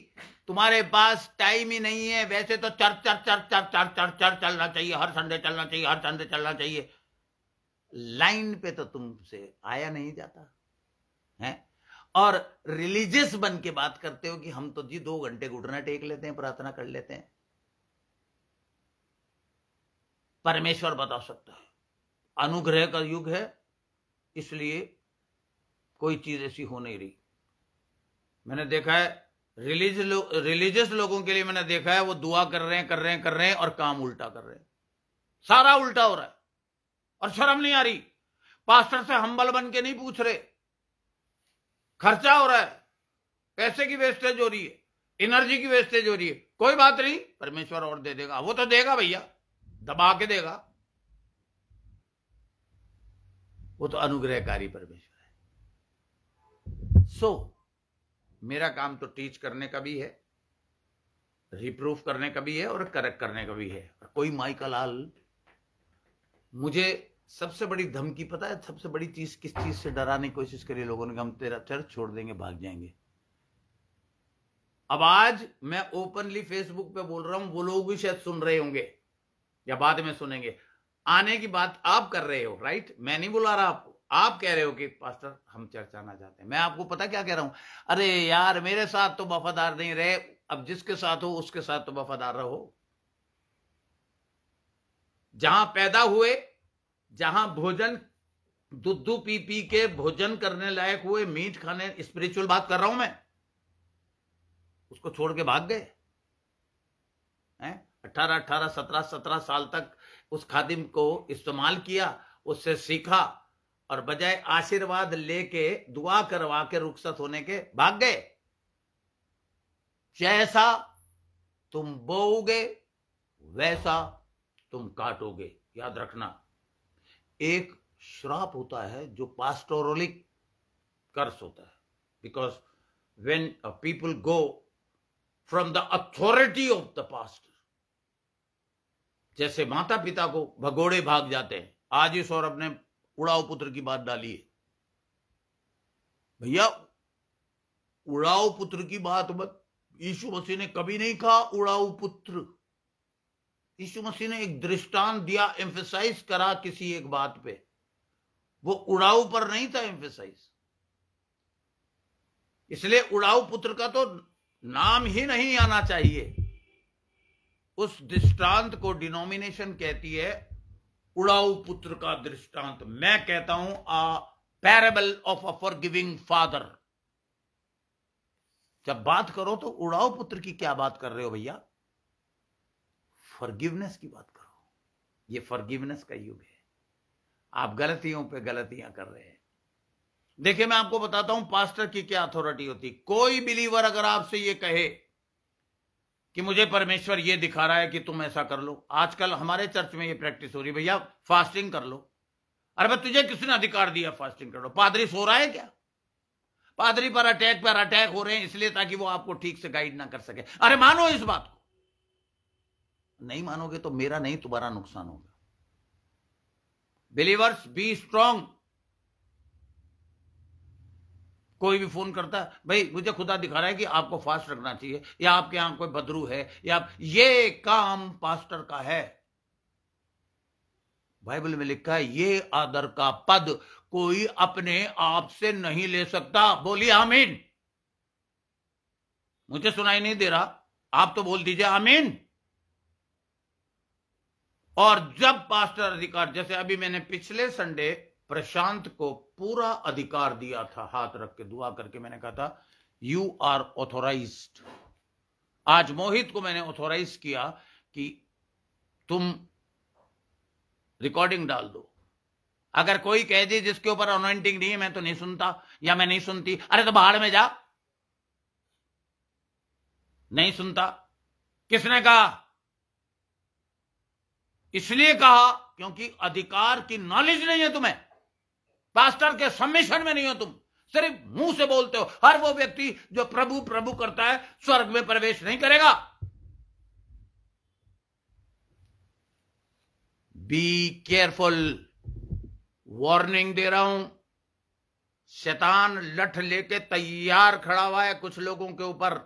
तुम्हारे पास टाइम ही नहीं है। वैसे तो चर्च चलना चाहिए, हर संडे चलना चाहिए, हर संडे चलना चाहिए। लाइन पे तो तुमसे आया नहीं जाता है। और रिलीजियस बन के बात करते हो कि हम तो जी 2 घंटे घुटना टेक लेते हैं, प्रार्थना कर लेते हैं। परमेश्वर बता सकता है, अनुग्रह का युग है, इसलिए कोई चीज ऐसी हो नहीं रही। मैंने देखा है रिलीजियस लोगों के लिए, मैंने देखा है वो दुआ कर रहे हैं और काम उल्टा कर रहे हैं। सारा उल्टा हो रहा है और शर्म नहीं आ रही। पास्टर से हम्बल बन के नहीं पूछ रहे, खर्चा हो रहा है, पैसे की वेस्टेज हो रही है, एनर्जी की वेस्टेज हो रही है। कोई बात नहीं, परमेश्वर और दे देगा। वो तो देगा भैया, दबा के देगा। वो तो अनुग्रहकारी परमेश्वर है। मेरा काम तो टीच करने का भी है, रिप्रूफ करने का भी है और करेक्ट करने का भी है। कोई माई का लाल, मुझे सबसे बड़ी धमकी पता है, सबसे बड़ी चीज किस चीज से डराने की कोशिश करी लोगों ने, हम तेरा चर्च छोड़ देंगे, भाग जाएंगे। अब आज मैं ओपनली फेसबुक पे बोल रहा हूं, वो लोग भी शायद सुन रहे होंगे या बाद में सुनेंगे। आने की बात आप कर रहे हो, राइट? मैं नहीं बुला रहा आपको। आप कह रहे हो कि पास्टर हम चर्च आना चाहते हैं। मैं आपको पता क्या कह रहा हूं, अरे यार मेरे साथ तो वफादार नहीं रहे, अब जिसके साथ हो उसके साथ तो वफादार रहो। जहां पैदा हुए, जहां भोजन दूध पी के भोजन करने लायक हुए, मीट खाने, स्पिरिचुअल बात कर रहा हूं मैं, उसको छोड़ के भाग गए। 18, 17 साल तक उस खादिम को इस्तेमाल किया, उससे सीखा और बजाय आशीर्वाद लेके दुआ करवा के रुखसत होने के भाग गए। जैसा तुम बोओगे वैसा तुम काटोगे। याद रखना, एक श्राप होता है जो पास्टोरलिक कर्स होता है। Because when people go from the authority of the pastor, जैसे माता पिता को भगोड़े भाग जाते हैं। आज ही सौरभ ने उड़ाऊ पुत्र की बात डाली है। भैया उड़ाऊ पुत्र की बात मत, यीशु मसीह ने कभी नहीं कहा उड़ाऊ पुत्र। यीशु मसीह ने एक दृष्टांत दिया, एम्फेसाइज करा किसी एक बात पे, वो उड़ाऊ पर नहीं था एम्फेसाइज। इसलिए उड़ाऊ पुत्र का तो नाम ही नहीं आना चाहिए। उस दृष्टांत को डिनोमिनेशन कहती है उड़ाऊ पुत्र का दृष्टांत। मैं कहता हूं a parable of a forgiving father. जब बात करो तो उड़ाऊ पुत्र की क्या बात कर रहे हो भैया? फॉरगिवनेस की बात करो। ये फॉरगिवनेस का युग है। आप गलतियों पे गलतियां कर रहे हैं। देखिए मैं आपको बताता हूं पास्टर की क्या अथॉरिटी होती। कोई बिलीवर अगर आपसे ये कहे कि मुझे परमेश्वर ये दिखा रहा है कि तुम ऐसा कर लो। आजकल हमारे चर्च में ये प्रैक्टिस हो रही, भैया फास्टिंग कर लो। अरे भाई तुझे किसने अधिकार दिया फास्टिंग कर लो? पादरी सो रहा है क्या? पादरी पर अटैक हो रहे हैं इसलिए ताकि वो आपको ठीक से गाइड ना कर सके। अरे मानो इस बात को, नहीं मानोगे तो मेरा नहीं तुम्हारा नुकसान होगा। Believers B strong. कोई भी फोन करता है, भाई मुझे खुदा दिखा रहा है कि आपको फास्ट रखना चाहिए, या आपके यहां कोई बदरू है, या ये काम पास्टर का है। बाइबल में लिखा है ये आदर का पद कोई अपने आप से नहीं ले सकता। बोलिए आमीन। मुझे सुनाई नहीं दे रहा, आप तो बोल दीजिए आमीन। और जब पास्टर अधिकार, जैसे अभी मैंने पिछले संडे प्रशांत को पूरा अधिकार दिया था, हाथ रख के दुआ करके मैंने कहा था यू आर ऑथोराइज्ड। आज मोहित को मैंने ऑथोराइज किया कि तुम रिकॉर्डिंग डाल दो। अगर कोई कह दे जिसके ऊपर अनॉइंटिंग नहीं है, मैं तो नहीं सुनता या मैं नहीं सुनती, अरे तो बाहर में जा। नहीं सुनता। किसने कहा? इसलिए कहा क्योंकि अधिकार की नॉलेज नहीं है तुम्हें, पास्टर के सबमिशन में नहीं हो तुम, सिर्फ मुंह से बोलते हो। हर वो व्यक्ति जो प्रभु प्रभु करता है स्वर्ग में प्रवेश नहीं करेगा। Be careful. वार्निंग दे रहा हूं। शैतान लठ लेके तैयार खड़ा हुआ है कुछ लोगों के ऊपर।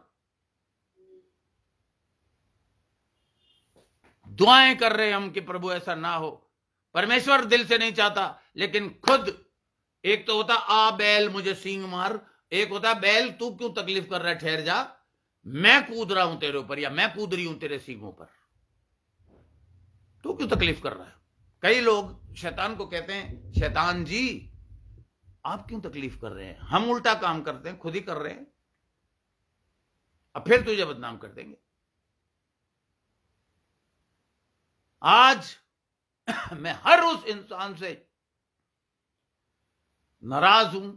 दुआएं कर रहे हैं हम कि प्रभु ऐसा ना हो। परमेश्वर दिल से नहीं चाहता, लेकिन खुद एक तो होता आ बैल मुझे सींग मार, एक होता बैल तू क्यों तकलीफ कर रहा है, ठहर जा, मैं कूद रहा हूं तेरे ऊपर या मैं कूद रही हूं तेरे सींगों पर, तू क्यों तकलीफ कर रहा है। कई लोग शैतान को कहते हैं शैतान जी आप क्यों तकलीफ कर रहे हैं, हम उल्टा काम करते हैं, खुद ही कर रहे हैं, अब फिर तुझे बदनाम कर देंगे। आज मैं हर उस इंसान से नाराज हूं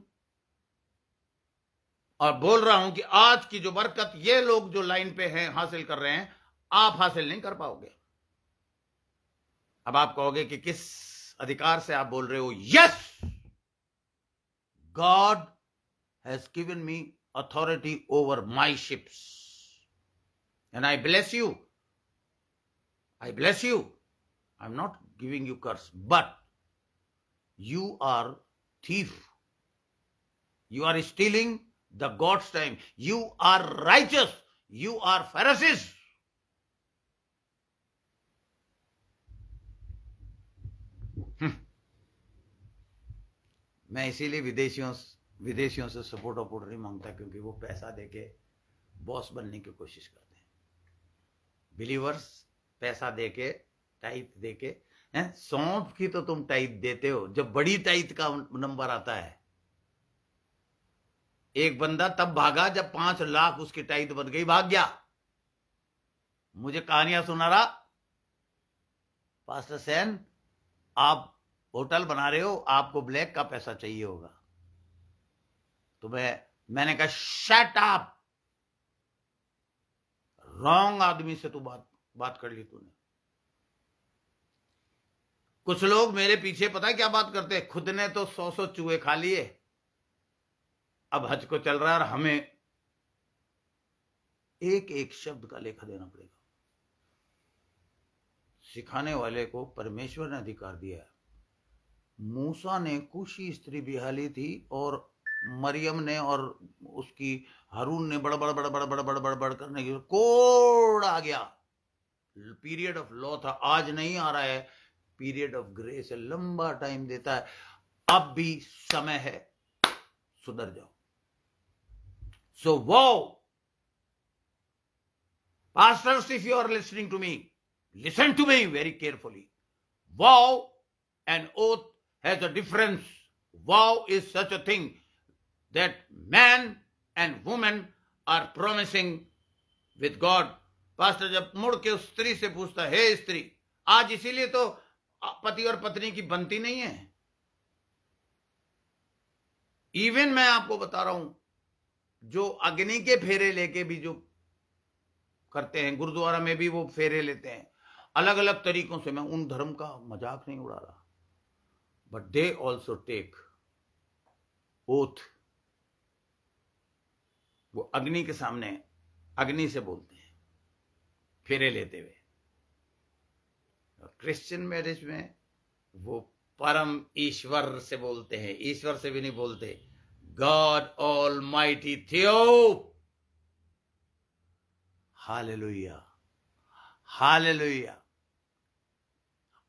और बोल रहा हूं कि आज की जो बरकत ये लोग जो लाइन पे हैं हासिल कर रहे हैं, आप हासिल नहीं कर पाओगे। अब आप कहोगे कि किस अधिकार से आप बोल रहे हो? Yes, God has given me authority over my ships and I bless you. I bless you. I'm not giving you curse, but you are thief. You are stealing the God's time. You are righteous. You are Pharisees. मैं इसीलिए विदेशियों से support वपोर्ट नहीं मांगता, क्योंकि वो पैसा देके बॉस बनने की कोशिश करते हैं। बिलीवर्स पैसा देके, टाइप देके, सौंफ की तो तुम टाइप देते हो जब बड़ी टाइप का नंबर आता है। एक बंदा तब भागा जब 5 लाख उसकी टाइप बन गई, भाग गया। मुझे कहानियां सुना रहा, पास्टर सेन आप होटल बना रहे हो, आपको ब्लैक का पैसा चाहिए होगा। तो मैंने कहा शट अप, रॉन्ग आदमी से तू बात कर ली तूने। कुछ लोग मेरे पीछे पता है क्या बात करते हैं, खुद ने तो 100 चूहे खा लिए, अब हज को चल रहा है और हमें एक एक शब्द का लेखा देना पड़ेगा। सिखाने वाले को परमेश्वर ने अधिकार दिया है। मूसा ने कुशी स्त्री बिहाली थी और मरियम ने और उसकी हारून ने बड़ करने की कोड आ गया। पीरियड ऑफ लॉ था, आज नहीं आ रहा है, पीरियड ऑफ ग्रेस है, लंबा टाइम देता है। अब भी समय है, सुधर जाओ। सो वो pastors, if you are listening to me, listen to me very carefully. Vow and oath has a difference. Vow is such a thing that man and woman are promising with God. Pastor जब मुड़ के उस स्त्री से पूछता है, हे स्त्री, आज इसीलिए तो पति और पत्नी की बनती नहीं है। इवन मैं आपको बता रहा हूं, जो अग्नि के फेरे लेके भी जो करते हैं, गुरुद्वारा में भी वो फेरे लेते हैं, अलग अलग तरीकों से। मैं उन धर्म का मजाक नहीं उड़ा रहा, but they also take oath. वो अग्नि के सामने अग्नि से बोलते हैं फेरे लेते हुए। क्रिश्चियन मैरिज में वो परम ईश्वर से बोलते हैं, ईश्वर से भी नहीं बोलते, गॉड ऑलमाइटी थियो। Hallelujah, hallelujah.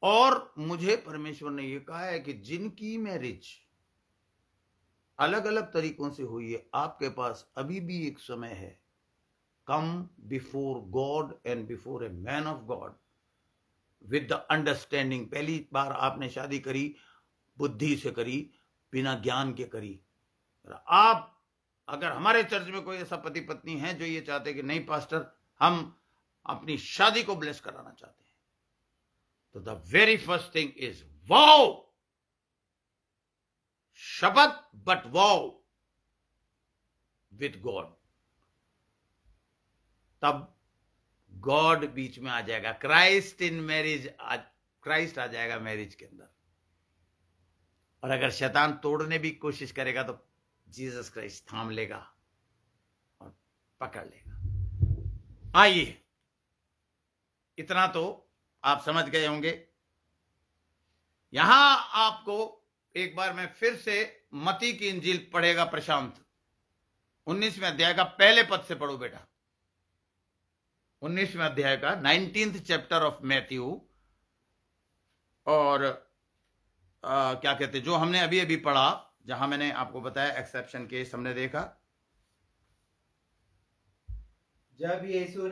और मुझे परमेश्वर ने यह कहा है कि जिनकी मैरिज अलग अलग तरीकों से हुई है, आपके पास अभी भी एक समय है। Come before God and before a man of God with the understanding. पहली बार आपने शादी करी, बुद्धि से करी, बिना ज्ञान के करी। आप अगर हमारे चर्च में कोई ऐसा पति पत्नी है जो ये चाहते कि नहीं पास्टर, हम अपनी शादी को ब्लेस कराना चाहते हैं, तो the very first thing is wow, शपथ, बट वाओ विद गॉड। तब गॉड बीच में आ जाएगा, क्राइस्ट इन मैरिज, क्राइस्ट आ जाएगा मैरिज के अंदर। और अगर शैतान तोड़ने भी कोशिश करेगा तो जीसस क्राइस्ट थाम लेगा और पकड़ लेगा। आइए, इतना तो आप समझ गए होंगे। यहां आपको एक बार मैं फिर से मत्ती की इंजील पढ़ेगा प्रशांत, 19वें अध्याय का पहले पद से पढ़ो बेटा। 19वें अध्याय का 19th चैप्टर ऑफ मैथ्यू। और क्या कहते, जो हमने अभी अभी पढ़ा, जहां मैंने आपको बताया एक्सेप्शन केस हमने देखा। जब यीशु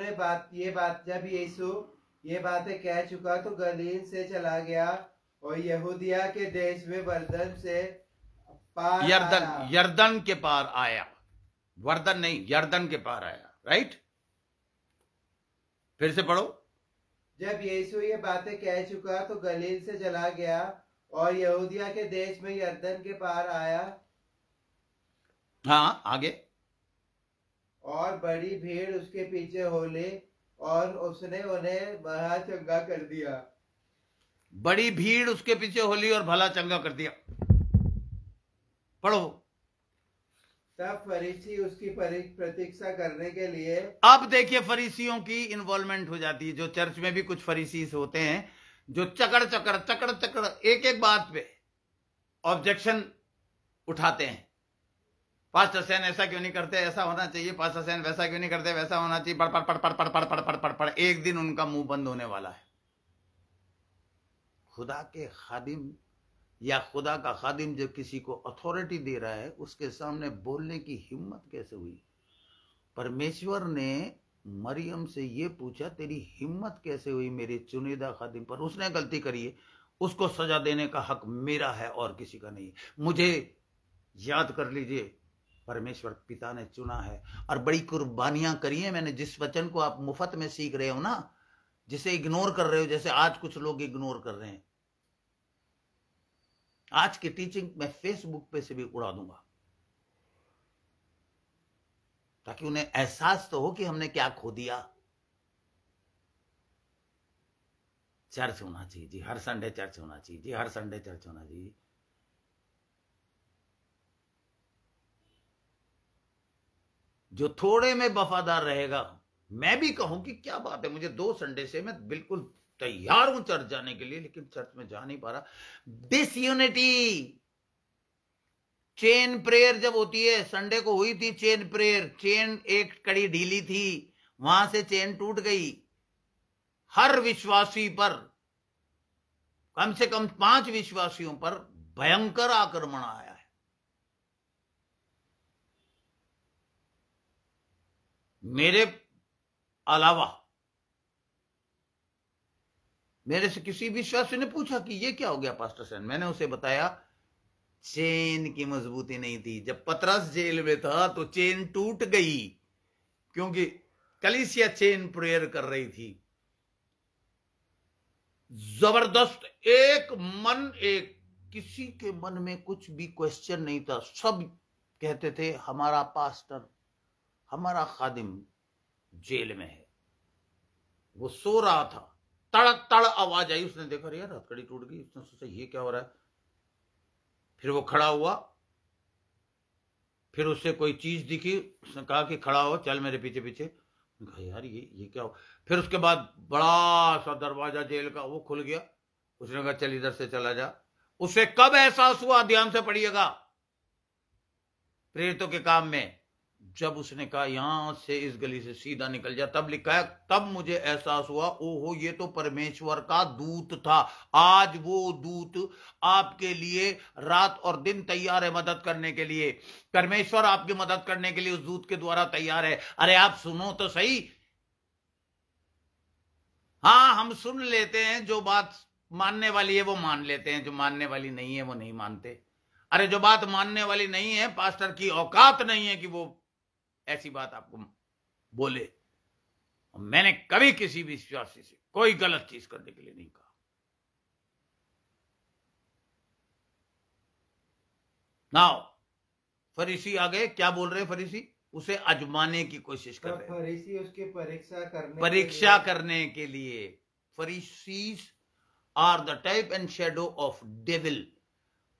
ये बातें कह चुका तो गलील से चला गया और यहूदिया के देश में वर्दन से पार यरदन के पार आया। वर्दन नहीं, यरदन के पार आया, राइट? फिर से पढ़ो। जब यीशु ये बातें कह चुका तो गलील से चला गया और यहूदिया के देश में यरदन के पार आया। हाँ, आगे। और बड़ी भीड़ उसके पीछे हो ली और उसने उन्हें भला चंगा कर दिया। बड़ी भीड़ उसके पीछे हो ली और भला चंगा कर दिया। पढ़ो। तब फरीसी उसकी प्रतीक्षा करने के लिए। अब देखिए, फरीसियों की इन्वॉल्वमेंट हो जाती है। जो चर्च में भी कुछ फरीसीस होते हैं जो चकड़ चकड़ एक एक बात पे ऑब्जेक्शन उठाते हैं। पास्टर सैन ऐसा क्यों नहीं करते, ऐसा होना चाहिए। पास्टर सैन वैसा क्यों नहीं करते, वैसा होना चाहिए। पढ़ पढ़ पढ़ पढ़ पढ़ पढ़ पढ़ पढ़ पढ़ पढ़। एक दिन उनका मुंह बंद होने वाला है। खुदा के खादिम या खुदा का खादिम जब किसी को अथॉरिटी दे रहा है, उसके सामने बोलने की हिम्मत कैसे हुई? परमेश्वर ने मरियम से ये पूछा, तेरी हिम्मत कैसे हुई मेरे चुनिंदा खादिम पर? उसने गलती करी है, उसको सजा देने का हक मेरा है और किसी का नहीं। मुझे याद कर लीजिए, परमेश्वर पिता ने चुना है और बड़ी कुर्बानियां करी है मैंने। जिस वचन को आप मुफ्त में सीख रहे हो ना, जिसे इग्नोर कर रहे हो, जैसे आज कुछ लोग इग्नोर कर रहे हैं, आज की टीचिंग मैं फेसबुक पे से भी उड़ा दूंगा, ताकि उन्हें एहसास तो हो कि हमने क्या खो दिया। चर्च होना चाहिए जी, हर संडे चर्च होना चाहिए जी, हर संडे चर्च होना चाहिए। जो थोड़े में वफादार रहेगा, मैं भी कहूं कि क्या बात है, मुझे 2 संडे से मैं बिल्कुल तैयार हूं चर्च जाने के लिए, लेकिन चर्च में जा नहीं पा रहा। डिसयूनिटी। चेन प्रेयर जब होती है, संडे को हुई थी चेन प्रेयर, चेन एक कड़ी ढीली थी, वहां से चेन टूट गई। हर विश्वासी पर, कम से कम 5 विश्वासियों पर भयंकर आक्रमण आया है। मेरे अलावा मेरे से किसी विश्वासी ने पूछा कि ये क्या हो गया पास्टर सैन। मैंने उसे बताया, चेन की मजबूती नहीं थी। जब पतरस जेल में था तो चेन टूट गई, क्योंकि कलीसिया चेन प्रेयर कर रही थी। जबरदस्त एक मन, एक किसी के मन में कुछ भी क्वेश्चन नहीं था। सब कहते थे हमारा पास्टर, हमारा खादिम जेल में है, वो सो रहा था, तड़ तड़ आवाज आई, उसने देखा यार हथकड़ी टूट गई, उसने सोचा ये क्या हो रहा है। फिर वो खड़ा हुआ, फिर उससे कोई चीज दिखी, उसने कहा कि खड़ा हो, चल मेरे पीछे पीछे। कहा यार ये क्या हो। फिर उसके बाद बड़ा सा दरवाजा जेल का वो खुल गया, उसने कहा चल इधर से चला जा। उसे कब एहसास हुआ, ध्यान से पढ़िएगा प्रेरितों के काम में, जब उसने कहा यहां से इस गली से सीधा निकल जा, तब लिखा है तब मुझे एहसास हुआ ओहो ये तो परमेश्वर का दूत था। आज वो दूत आपके लिए रात और दिन तैयार है मदद करने के लिए। परमेश्वर आपकी मदद करने के लिए उस दूत के द्वारा तैयार है। अरे आप सुनो तो सही। हाँ, हम सुन लेते हैं, जो बात मानने वाली है वो मान लेते हैं, जो मानने वाली नहीं है वो नहीं मानते। अरे जो बात मानने वाली नहीं है, पास्टर की औकात नहीं है कि वो ऐसी बात आपको बोले। मैंने कभी किसी भी विश्वासी से कोई गलत चीज करने के लिए नहीं कहा। नाउ फरीसी आ गए, क्या बोल रहे हैं फरीसी? उसे आजमाने की कोशिश कर रहे हैं। फरीसी उसकी परीक्षा करने के लिए। Pharisees are the type and shadow of devil.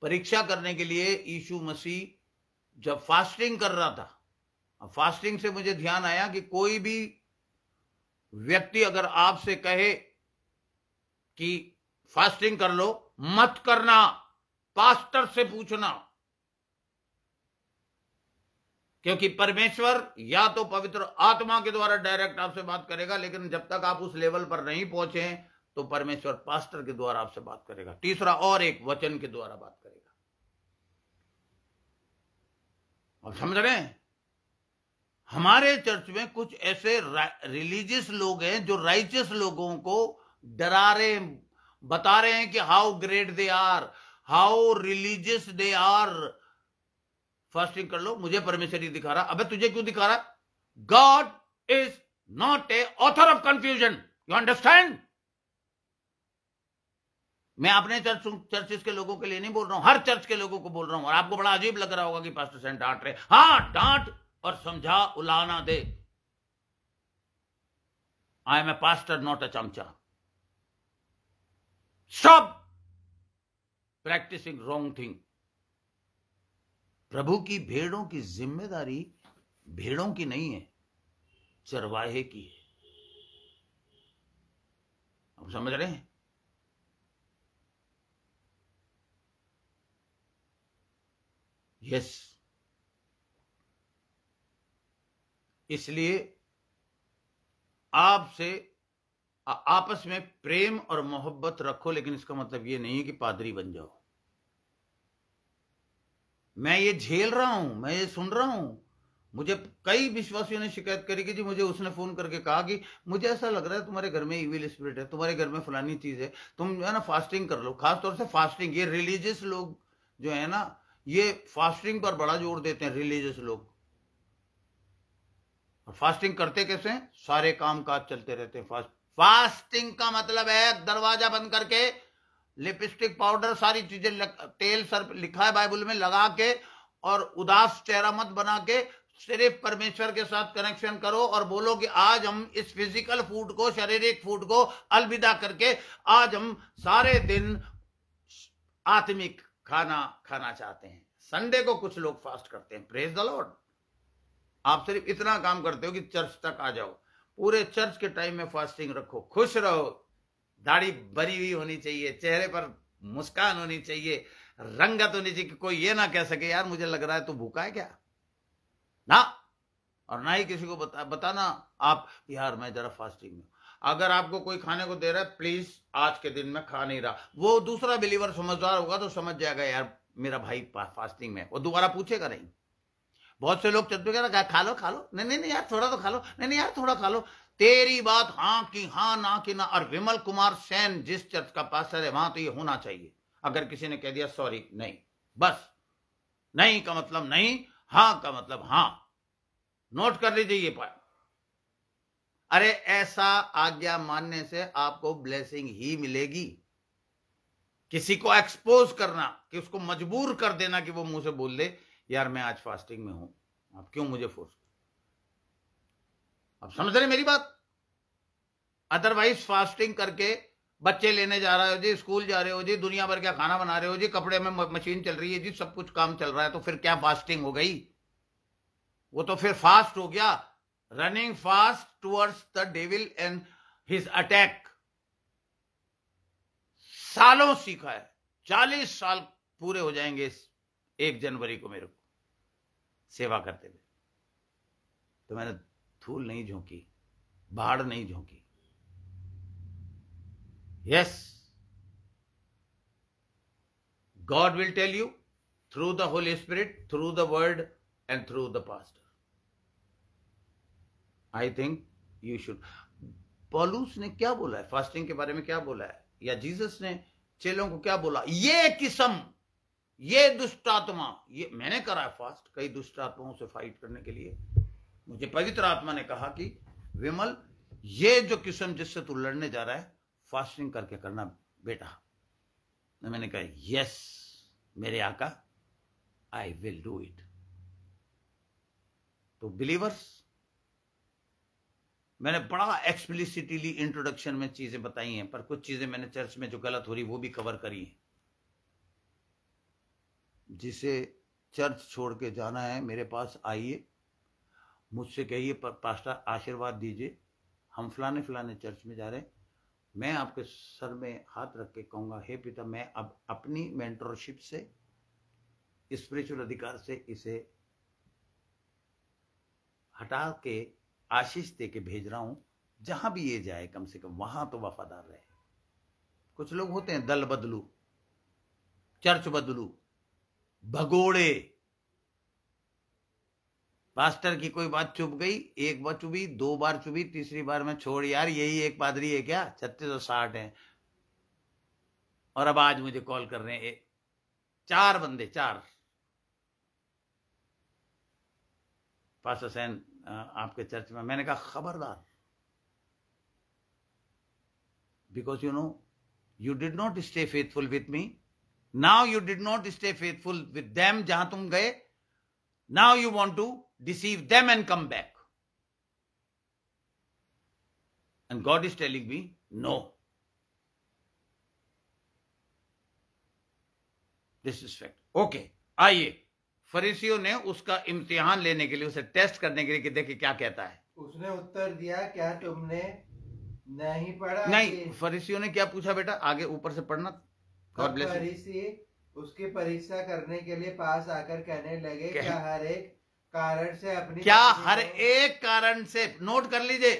परीक्षा करने के लिए यीशु मसीह जब फास्टिंग कर रहा था, फास्टिंग से मुझे ध्यान आया कि कोई भी व्यक्ति अगर आपसे कहे कि फास्टिंग कर लो, मत करना, पास्टर से पूछना। क्योंकि परमेश्वर या तो पवित्र आत्मा के द्वारा डायरेक्ट आपसे बात करेगा, लेकिन जब तक आप उस लेवल पर नहीं पहुंचे तो परमेश्वर पास्टर के द्वारा आपसे बात करेगा। तीसरा और एक वचन के द्वारा बात करेगा। अब समझ रहे हैं? हमारे चर्च में कुछ ऐसे रिलीजियस लोग हैं जो राइचियस लोगों को डरा रहे, बता रहे हैं कि how great they are, how religious they are. Fasting कर लो, मुझे परमेश्वर ही दिखा रहा। अबे तुझे क्यों दिखा रहा? God is not a author of confusion, you understand? मैं अपने चर्चेस के लोगों के लिए नहीं बोल रहा हूं, हर चर्च के लोगों को बोल रहा हूं। और आपको बड़ा अजीब लग रहा होगा कि पास्टर सेंट डांट रहे। हाँ, डांट और समझा, उलाना दे। I am a pastor, not a chamcha. Stop practising wrong thing. प्रभु की भेड़ों की जिम्मेदारी भेड़ों की नहीं है, चरवाहे की है। आप समझ रहे हैं? यस, इसलिए आपसे आपस में प्रेम और मोहब्बत रखो, लेकिन इसका मतलब यह नहीं है कि पादरी बन जाओ। मैं ये झेल रहा हूं, मैं ये सुन रहा हूं। मुझे कई विश्वासियों ने शिकायत करी कि जी मुझे उसने फोन करके कहा कि मुझे ऐसा लग रहा है तुम्हारे घर में इविल स्पिरिट है, तुम्हारे घर में फलानी चीज है, तुम जो है ना फास्टिंग कर लो। खासतौर से फास्टिंग, ये रिलीजियस लोग जो है ना, ये फास्टिंग पर बड़ा जोर देते हैं, रिलीजियस लोग। और फास्टिंग करते कैसे हैं? सारे काम काज चलते रहते हैं। फास्टिंग का मतलब है दरवाजा बंद करके, लिपस्टिक, पाउडर, सारी चीजें, तेल सर लिखा है बाइबल में, लगा के और उदास चेहरा मत बना के सिर्फ परमेश्वर के साथ कनेक्शन करो और बोलो कि आज हम इस फिजिकल फूड को, शारीरिक फूड को अलविदा करके आज हम सारे दिन आत्मिक खाना खाना चाहते हैं। संडे को कुछ लोग फास्ट करते हैं, प्रेज द लॉर्ड। आप सिर्फ इतना काम करते हो कि चर्च तक आ जाओ। पूरे चर्च के टाइम में फास्टिंग रखो, खुश रहो, दाढ़ी बरी हुई होनी चाहिए, चेहरे पर मुस्कान होनी चाहिए, रंगत होनी चाहिए कि कोई ये ना कह सके यार मुझे लग रहा है तो भूखा है क्या, ना। और ना ही किसी को बताना आप यार मैं जरा फास्टिंग में। अगर आपको कोई खाने को दे रहा है, प्लीज आज के दिन में खा नहीं रहा, वो दूसरा बिलीवर समझदार होगा तो समझ जाएगा यार मेरा भाई फास्टिंग में, वो दोबारा पूछेगा नहीं। बहुत से लोग चलते कहना खा लो खा लो, नहीं नहीं यार थोड़ा तो खा लो, नहीं नहीं यार थोड़ा खा लो। तेरी बात हाँ की हाँ, ना की ना। और विमल कुमार सेन जिस चर्च का पास्टर है वहां तो ये होना चाहिए। अगर किसी ने कह दिया सॉरी, नहीं, बस नहीं का मतलब नहीं, हाँ का मतलब हाँ। नोट कर लीजिए ये पार्ट। अरे ऐसा आज्ञा मानने से आपको ब्लेसिंग ही मिलेगी। किसी को एक्सपोज करना, कि उसको मजबूर कर देना कि वो मुंह से बोल दे यार मैं आज फास्टिंग में हूं, आप क्यों मुझे फोर्स। आप समझ रहे मेरी बात? अदरवाइज फास्टिंग करके बच्चे लेने जा रहे हो जी, स्कूल जा रहे हो जी, दुनिया भर का खाना बना रहे हो जी, कपड़े में मशीन चल रही है जी, सब कुछ काम चल रहा है, तो फिर क्या फास्टिंग हो गई? वो तो फिर फास्ट हो गया, running fast towards the devil and his attack. सालों सीखा है, 40 साल पूरे हो जाएंगे इस 1 जनवरी को मेरे को सेवा करते हुए, तो मैंने धूल नहीं झोंकी, बाढ़ नहीं झोंकी। Yes, God will tell you through the Holy Spirit, through the word and through the pastor. I think you should. पौलुस ने क्या बोला है फास्टिंग के बारे में, क्या बोला है, या जीसस ने चेलों को क्या बोला? ये किस्म, ये दुष्ट आत्मा, ये मैंने करा है फास्ट कई दुष्ट आत्माओं से फाइट करने के लिए। मुझे पवित्र आत्मा ने कहा कि विमल, ये जो किस्म जिससे तू लड़ने जा रहा है, फास्टिंग करके करना बेटा। मैंने कहा यस मेरे आका, आई विल डू इट। तो बिलीवर्स, मैंने बड़ा एक्सप्लिसिटली इंट्रोडक्शन में चीजें बताई हैं, पर कुछ चीजें मैंने चर्च में जो गलत हो रही वो भी कवर करी है। जिसे चर्च छोड़ के जाना है मेरे पास आइए, मुझसे कहिए पास्टर आशीर्वाद दीजिए, हम फलाने फलाने चर्च में जा रहे हैं। मैं आपके सर में हाथ रख के कहूंगा, हे पिता, मैं अब अपनी मेंटरशिप से, स्पिरिचुअल अधिकार से इसे हटा के आशीष दे के भेज रहा हूं। जहां भी ये जाए कम से कम वहां तो वफादार रहे। कुछ लोग होते हैं दल बदलू, चर्च बदलू, भगोड़े। पास्टर की कोई बात चुप गई, 1 बार चुभी, 2 बार चुभी, तीसरी बार में छोड़ यार, यही एक पादरी है क्या, 3660 है। और अब आज मुझे कॉल कर रहे हैं 4 बंदे, 4 पास्टर सैन आपके चर्च में। मैंने कहा खबरदार, because you know you did not stay faithful with me, now you did not stay faithful with them जहां तुम गए, now you want to deceive them and come back, and God is telling me no, this is fact. Okay, आइए, फरीसियों ने उसका इम्तिहान लेने के लिए, उसे टेस्ट करने के लिए कि देखिए क्या कहता है। उसने उत्तर दिया, क्या तुमने नहीं पढ़ा? नहीं, फरीसियों ने क्या पूछा बेटा, आगे ऊपर से पढ़ना। God bless you. फरीसी उसकी परीक्षा करने के लिए पास आकर कहने लगे, क्या हर एक कारण से अपनी, क्या हर एक कारण से, नोट कर लीजिए,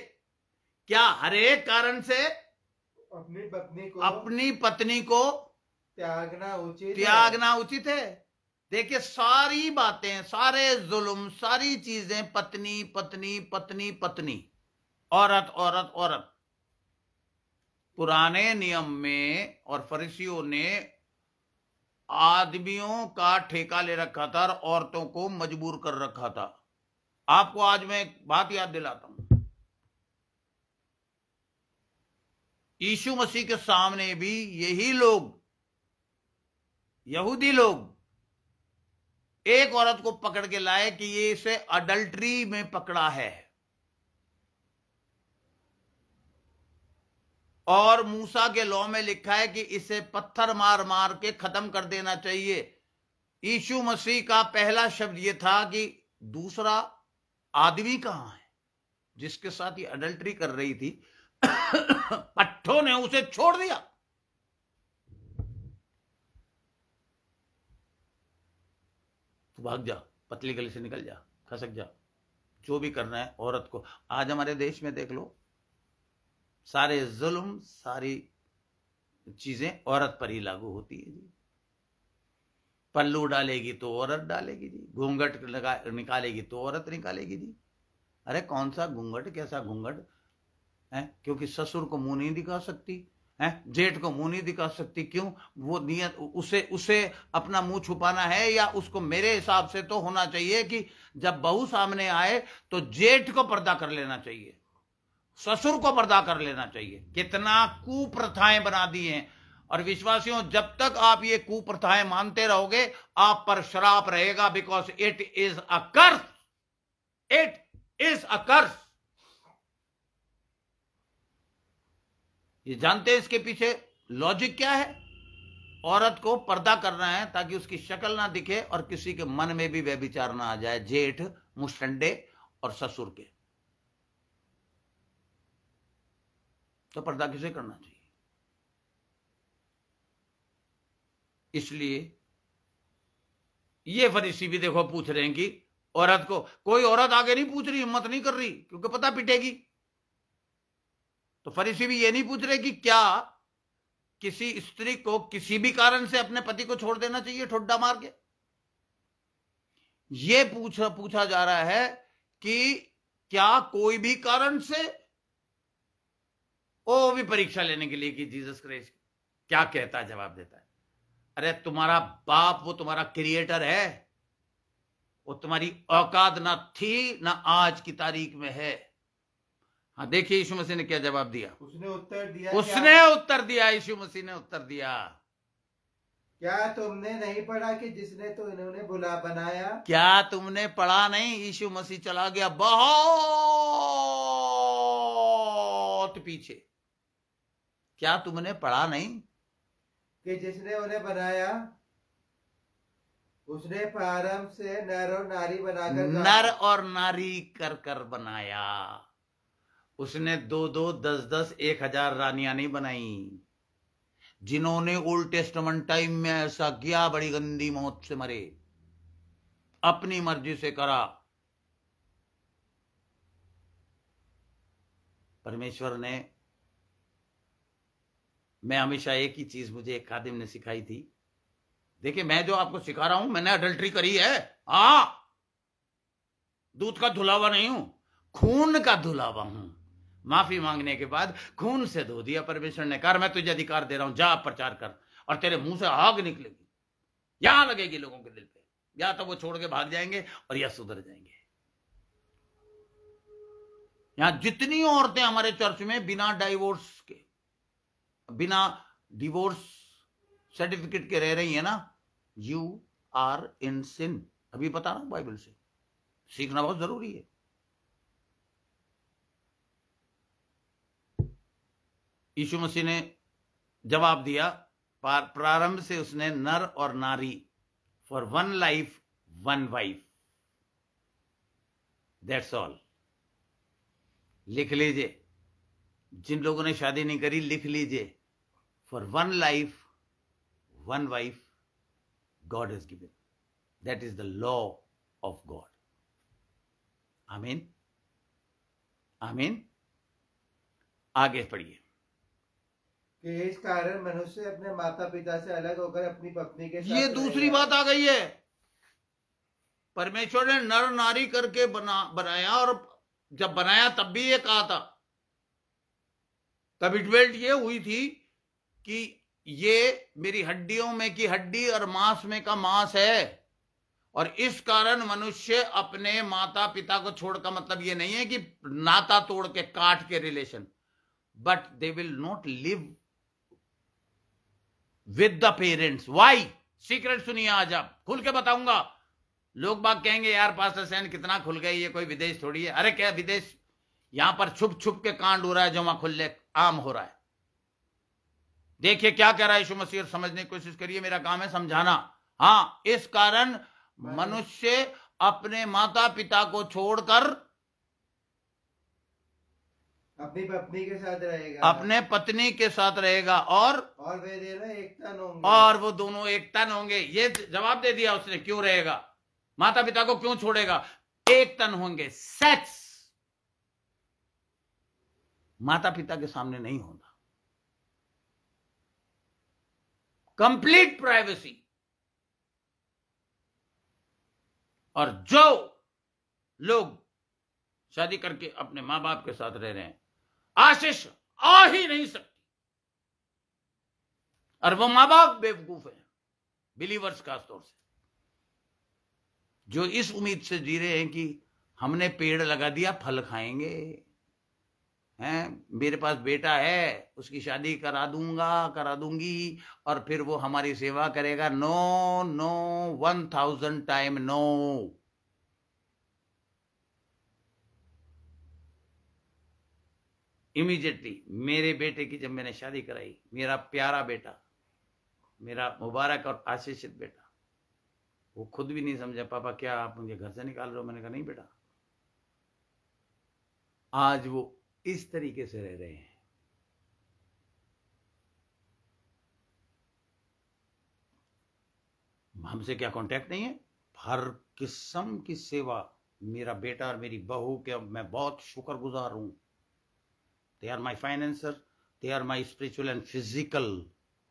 क्या हर एक कारण से अपनी पत्नी को त्यागना उचित है। देखिए सारी बातें, सारे जुल्म, सारी चीजें, पत्नी पत्नी पत्नी पत्नी, औरत औरत औरत, पुराने नियम में। और फरीसियों ने आदमियों का ठेका ले रखा था और औरतों को मजबूर कर रखा था। आपको आज मैं एक बात याद दिलाता हूं, यीशु मसीह के सामने भी यही लोग, यहूदी लोग, एक औरत को पकड़ के लाए कि ये इसे अडल्ट्री में पकड़ा है, और मूसा के लॉ में लिखा है कि इसे पत्थर मार मार के खत्म कर देना चाहिए। यीशु मसीह का पहला शब्द यह था कि दूसरा आदमी कहां है जिसके साथ ये अडल्ट्री कर रही थी। पट्टों ने उसे छोड़ दिया। तू भाग जा, पतली गली से निकल जा, खसक जा, जो भी करना है औरत को। आज हमारे देश में देख लो, सारे जुल्म, सारी चीजें औरत पर ही लागू होती है जी। पल्लू डालेगी तो औरत डालेगी जी, घूंघट निकालेगी तो औरत निकालेगी जी। अरे कौन सा घूंघट, कैसा घूंघट है? क्योंकि ससुर को मुंह नहीं दिखा सकती है, जेठ को मुंह नहीं दिखा सकती। क्यों? वो नियत, उसे अपना मुंह छुपाना है, या उसको मेरे हिसाब से तो होना चाहिए कि जब बहू सामने आए तो जेठ को पर्दा कर लेना चाहिए, ससुर को पर्दा कर लेना चाहिए। कितना कुप्रथाएं बना दी हैं। और विश्वासियों, जब तक आप ये कुप्रथाएं मानते रहोगे, आप पर श्राप रहेगा, because it is a curse, it is a curse. ये जानते हैं इसके पीछे लॉजिक क्या है? औरत को पर्दा करना है ताकि उसकी शक्ल ना दिखे और किसी के मन में भी व्यभिचार ना आ जाए, जेठ, मुस्टंडे और ससुर के। तो पर्दा किसे करना चाहिए? इसलिए ये फरीसी भी देखो पूछ रहे हैं कि औरत को, कोई औरत आगे नहीं पूछ रही, हिम्मत नहीं कर रही, क्योंकि पता पिटेगी। तो फरीसी भी ये नहीं पूछ रहे कि क्या किसी स्त्री को किसी भी कारण से अपने पति को छोड़ देना चाहिए ठोड्डा मार के। ये पूछा जा रहा है कि क्या कोई भी कारण से, वो भी परीक्षा लेने के लिए कि जीसस क्राइस्ट क्या कहता है, जवाब देता है। अरे तुम्हारा बाप वो तुम्हारा क्रिएटर है, वो तुम्हारी औकात ना थी ना आज की तारीख में है। हाँ देखिए यीशु मसीह ने क्या जवाब दिया। उसने उत्तर दिया, यीशु मसीह ने उत्तर दिया, क्या तुमने नहीं पढ़ा कि जिसने तो इन्होंने बनाया? क्या तुमने पढ़ा नहीं? यीशु मसीह चला गया बहुत पीछे। क्या तुमने पढ़ा नहीं कि जिसने उन्हें बनाया उसने प्रारंभ से नर और नारी बनाकर, नर और नारी कर बनाया। उसने 2-2, 10-10, 1000 रानियां नहीं बनाई। जिन्होंने ओल्ड टेस्टामेंट टाइम में ऐसा किया बड़ी गंदी मौत से मरे, अपनी मर्जी से करा। परमेश्वर ने, मैं हमेशा एक ही चीज मुझे एक खादिम ने सिखाई थी, देखिए मैं जो आपको सिखा रहा हूं, मैंने अडल्ट्री करी है, दूध का धुलावा नहीं हूं, खून का धुलावा हूं। माफी मांगने के बाद खून से धो दिया परमेश्वर ने। कहा मैं तुझे अधिकार दे रहा हूं, जा प्रचार कर, और तेरे मुंह से आग निकलेगी, यहां लगेगी लोगों के दिल पे, या तो वो छोड़ के भाग जाएंगे और या सुधर जाएंगे। यहां जितनी औरतें हमारे चर्च में बिना डिवोर्स सर्टिफिकेट के रह रही है ना, यू आर इन सिन। अभी बता रहा हूं बाइबल से, सीखना बहुत जरूरी है। यीशु मसीह ने जवाब दिया, प्रारंभ से उसने नर और नारी, for 1 life 1 wife, that's all. लिख लीजिए, जिन लोगों ने शादी नहीं करी लिख लीजिए, for 1 life 1 wife God has given, that is the law of God. आमीन आमीन। आगे पढ़िए। कि इस कारण मनुष्य अपने माता पिता से अलग होकर अपनी पत्नी के साथ, ये दूसरी बात आ गई है। परमेश्वर ने नर नारी करके बनाया, और जब बनाया तब भी ये कहा था, तब डिबेट ये हुई थी कि ये मेरी हड्डियों में की हड्डी और मांस में का मांस है, और इस कारण मनुष्य अपने माता पिता को छोड़ का मतलब ये नहीं है कि नाता तोड़ के काट के relation, but they will not live with the parents. Why? Secret सुनिए, आज आप खुल के बताऊंगा। लोग बाग कहेंगे यार पास्टर सैन कितना खुल गए, ये कोई विदेश थोड़ी है। अरे क्या विदेश, यहां पर छुप छुप के कांड हो रहा है जो वहां खुले आम हो रहा है। देखिए क्या कह रहा है यीशु मसीह, समझने की कोशिश करिए, मेरा काम है समझाना। हाँ, इस कारण मनुष्य अपने माता पिता को छोड़कर अपनी पत्नी के साथ रहेगा, अपने पत्नी के साथ रहेगा, और वे दोनों एक तन होंगे, और वो दोनों एक तन होंगे। ये जवाब दे दिया उसने, क्यों रहेगा, माता पिता को क्यों छोड़ेगा, एक तन होंगे। सेक्स माता पिता के सामने नहीं होगा, कंप्लीट प्राइवेसी। और जो लोग शादी करके अपने मां बाप के साथ रह रहे हैं, आशीष आ ही नहीं सकती, और वो मां बाप बेवकूफ हैं, बिलीवर्स खास तौर से, जो इस उम्मीद से जी रहे हैं कि हमने पेड़ लगा दिया फल खाएंगे, हैं, मेरे पास बेटा है उसकी शादी करा दूंगी और फिर वो हमारी सेवा करेगा। No no, 1000 time no. Immediately मेरे बेटे की जब मैंने शादी कराई, मेरा प्यारा बेटा, मेरा मुबारक और आशीषित बेटा, वो खुद भी नहीं समझा, पापा क्या आप मुझे घर से निकाल रहे हो? मैंने कहा नहीं बेटा। आज वो इस तरीके से रह रहे हैं। हमसे क्या कांटेक्ट नहीं है? हर किस्म की सेवा मेरा बेटा और मेरी बहू के मैं बहुत शुक्रगुजार हूं। They are my financier, they are my spiritual and physical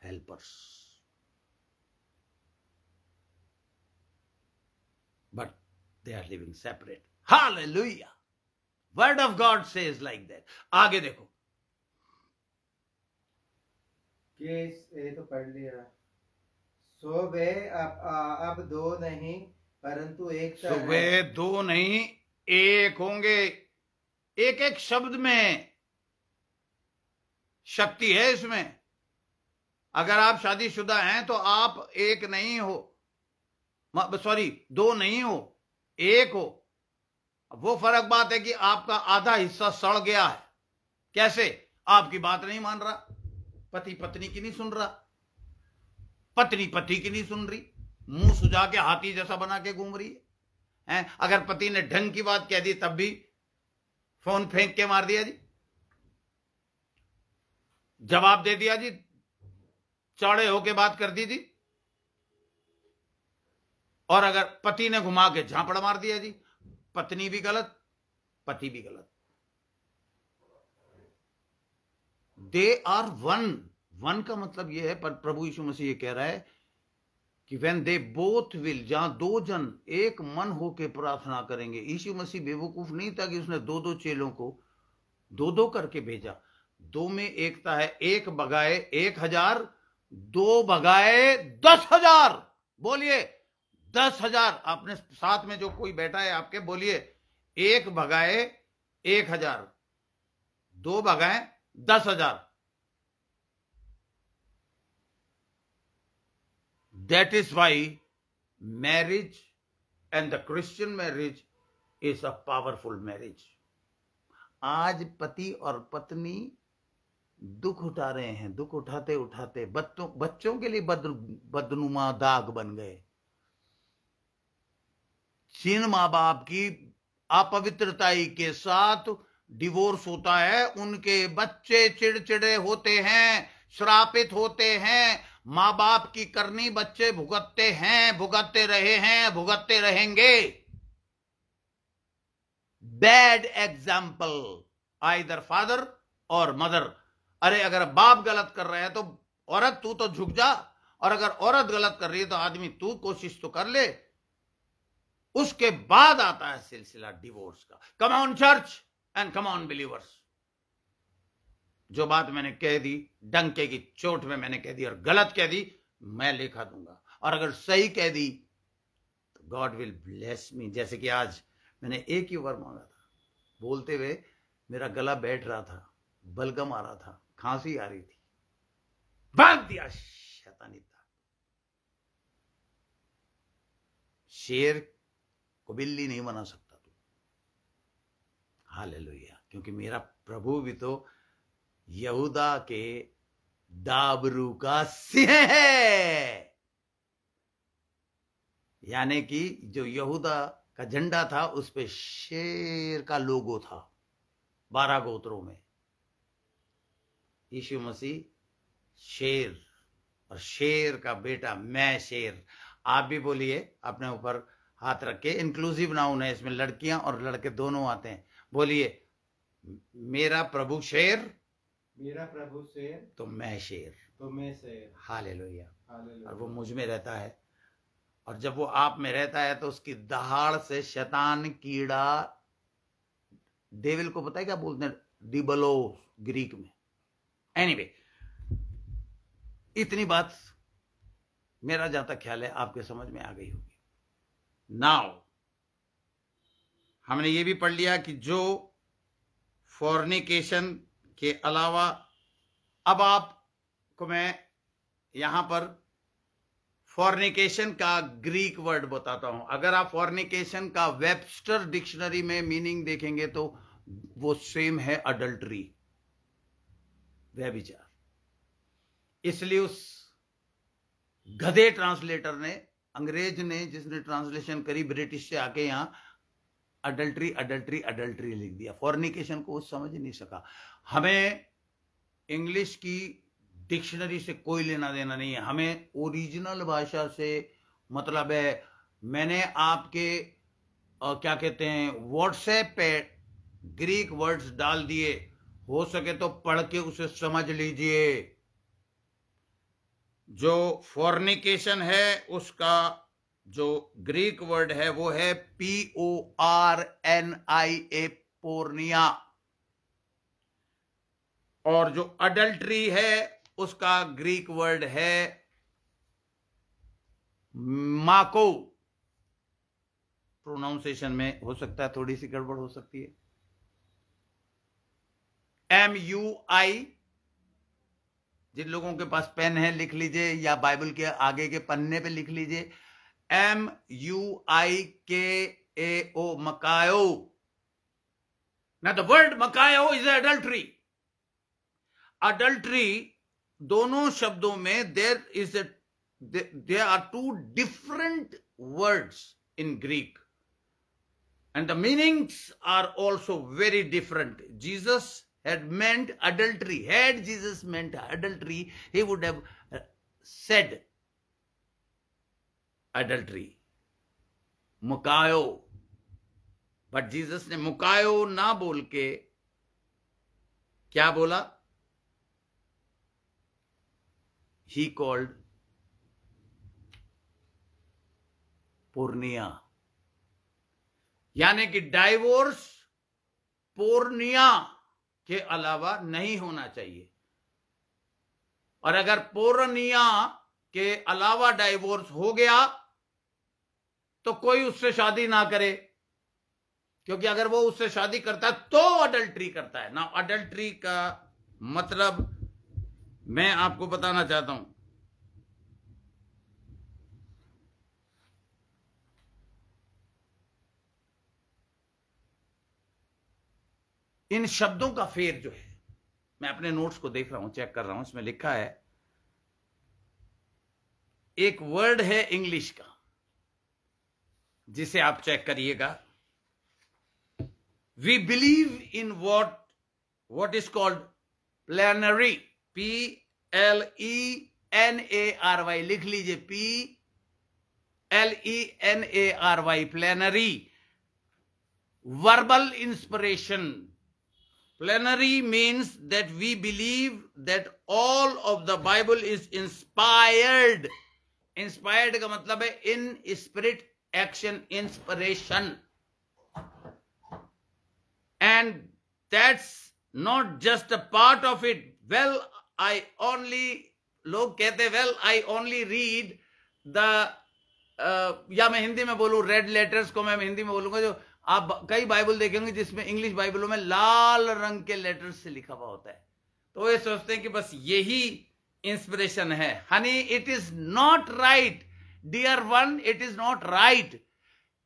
helpers. But they are living separate. Hallelujah. Word of God says like that. आगे देखो, ये तो पढ़ लिया। सो वे अब दो नहीं परंतु एक सा सो वे दो नहीं एक होंगे। एक एक शब्द में शक्ति है इसमें। अगर आप शादीशुदा हैं तो आप एक नहीं हो, सॉरी दो नहीं हो, एक हो। वो फर्क बात है कि आपका आधा हिस्सा सड़ गया है। कैसे? आपकी बात नहीं मान रहा, पति पत्नी की नहीं सुन रहा, पत्नी पति की नहीं सुन रही, मुंह सुजा के हाथी जैसा बना के घूम रही है। अगर पति ने ढंग की बात कह दी तब भी फोन फेंक के मार दिया जी, जवाब दे दिया जी, चौड़े होके बात कर दी जी। और अगर पति ने घुमा के झापड़ मार दिया जी, पत्नी भी गलत, पति भी गलत। They are one. वन का मतलब यह है, पर प्रभु यीशु मसीह ये कह रहा है कि व्हेन दे बोथ विल, जहां दो जन एक मन होके प्रार्थना करेंगे। यीशु मसीह बेवकूफ नहीं था कि उसने दो दो चेलों को दो दो करके भेजा। दो में एकता है। एक भगाए 1000, दो भगाए 10,000। बोलिए 10,000। आपने साथ में जो कोई बैठा है आपके, बोलिए एक भगाए 1000, दो भगाए 10,000। That is why marriage and the Christian marriage is a powerful marriage. आज पति और पत्नी दुख उठा रहे हैं, दुख उठाते उठाते बच्चों के लिए बदनुमा दाग बन गए। जिन माँ बाप की अपवित्रताई के साथ डिवोर्स होता है, उनके बच्चे चिड़चिड़े होते हैं, श्रापित होते हैं। माँ बाप की करनी बच्चे भुगतते हैं, भुगतते रहे हैं, भुगतते रहेंगे। बैड एग्जाम्पल आइदर फादर और मदर। अरे अगर बाप गलत कर रहे हैं तो औरत तू तो झुक जा, और अगर औरत गलत कर रही है तो आदमी तू कोशिश तो कर ले। उसके बाद आता है सिलसिला डिवोर्स का। Come on church and come on believers. जो बात मैंने कह दी, डंके की चोट में मैंने कह दी, और गलत कह दी, मैं लिखा दूंगा। और अगर सही कह दी तो गॉड विल ब्लेस मी। जैसे कि आज मैंने एक ही वर्ड मांगा था, बोलते हुए मेरा गला बैठ रहा था, बलगम आ रहा था, खांसी आ रही थी, भाग दिया शैतानी था। शेर को बिल्ली नहीं बना सकता तू। हालेलुया। क्योंकि मेरा प्रभु भी तो यहूदा के दाबरू का सिंह है। यानी कि जो यहूदा का झंडा था उस पे शेर का लोगो था 12 गोत्रों में। यीशु मसीह शेर, और शेर का बेटा मैं शेर। आप भी बोलिए अपने ऊपर हाथ रख के। इंक्लूसिव नाउन है, इसमें लड़कियां और लड़के दोनों आते हैं। बोलिए मेरा प्रभु शेर, मेरा प्रभु शेर तो मैं शेर, तो मैं शेर। हालेलुया। हालेलुया। और वो मुझ में रहता है, और जब वो आप में रहता है तो उसकी दहाड़ से शैतान, कीड़ा, डेविल को पता है क्या बोलते हैं? डिबलो ग्रीक में। एनीवे, इतनी बात मेरा जहां तक ख्याल है आपके समझ में आ गई होगी। नाउ हमने ये भी पढ़ लिया कि जो फॉर्निकेशन के अलावा, अब आपको मैं यहां पर फॉर्निकेशन का ग्रीक वर्ड बताता हूं। अगर आप फॉर्निकेशन का वेबस्टर डिक्शनरी में मीनिंग देखेंगे तो वो सेम है अडल्ट्री। व्यभिचार। इसलिए उस गधे ट्रांसलेटर ने, अंग्रेज ने, जिसने ट्रांसलेशन करी ब्रिटिश से आके, यहां अडल्ट्री अडल्ट्री अडल्ट्री लिख दिया। फॉर्निकेशन को वो समझ नहीं सका। हमें इंग्लिश की डिक्शनरी से कोई लेना देना नहीं है, हमें ओरिजिनल भाषा से मतलब है। मैंने आपके क्या कहते हैं, व्हाट्सएप पे ग्रीक वर्ड्स डाल दिए, हो सके तो पढ़ के उसे समझ लीजिए। जो फॉर्निकेशन है उसका जो ग्रीक वर्ड है वो है PORNIA, पोर्निया। और जो अडल्ट्री है उसका ग्रीक वर्ड है माको। प्रोनाउंसिएशन में हो सकता है थोड़ी सी गड़बड़ हो सकती है। MUI, जिन लोगों के पास पेन है लिख लीजिए, या बाइबल के आगे के पन्ने पे लिख लीजिए, MUIKAO, मकायो। Now the word makayo is adultery. Adultery, दोनों शब्दों में there are two different words in Greek, and the meanings are also very different. Jesus had meant adultery. Had Jesus meant adultery, he would have said adultery, mukayo. But Jesus ने मुकायो ना बोल के क्या बोला? He called पोर्निया, यानी कि divorce पोर्निया के अलावा नहीं होना चाहिए। और अगर पोर्निया के अलावा डाइवोर्स हो गया तो कोई उससे शादी ना करे, क्योंकि अगर वो उससे शादी करता है तो अडल्ट्री करता है ना। अडल्ट्री का मतलब मैं आपको बताना चाहता हूं। इन शब्दों का फेर जो है, मैं अपने नोट्स को देख रहा हूं, चेक कर रहा हूं, इसमें लिखा है, एक वर्ड है इंग्लिश का जिसे आप चेक करिएगा। We believe in what is called plenary, PLENARY, लिख लीजिए, PLENARY, plenary, verbal inspiration. Plenary means that we believe that all of the Bible is inspired. Inspired का मतलब है in spirit, action, inspiration. And that's not just a part of it. Well, I only, लोग कहते हैं, well, I only read the, या मैं हिंदी में बोलूं, रेड लेटर्स को मैं हिंदी में बोलूंगा। जो आप कई बाइबल देखेंगे जिसमें इंग्लिश बाइबलों में लाल रंग के लेटर्स से लिखा हुआ होता है, तो ये सोचते हैं कि बस यही इंस्पिरेशन है। Honey, it is not right dear one, it is not right.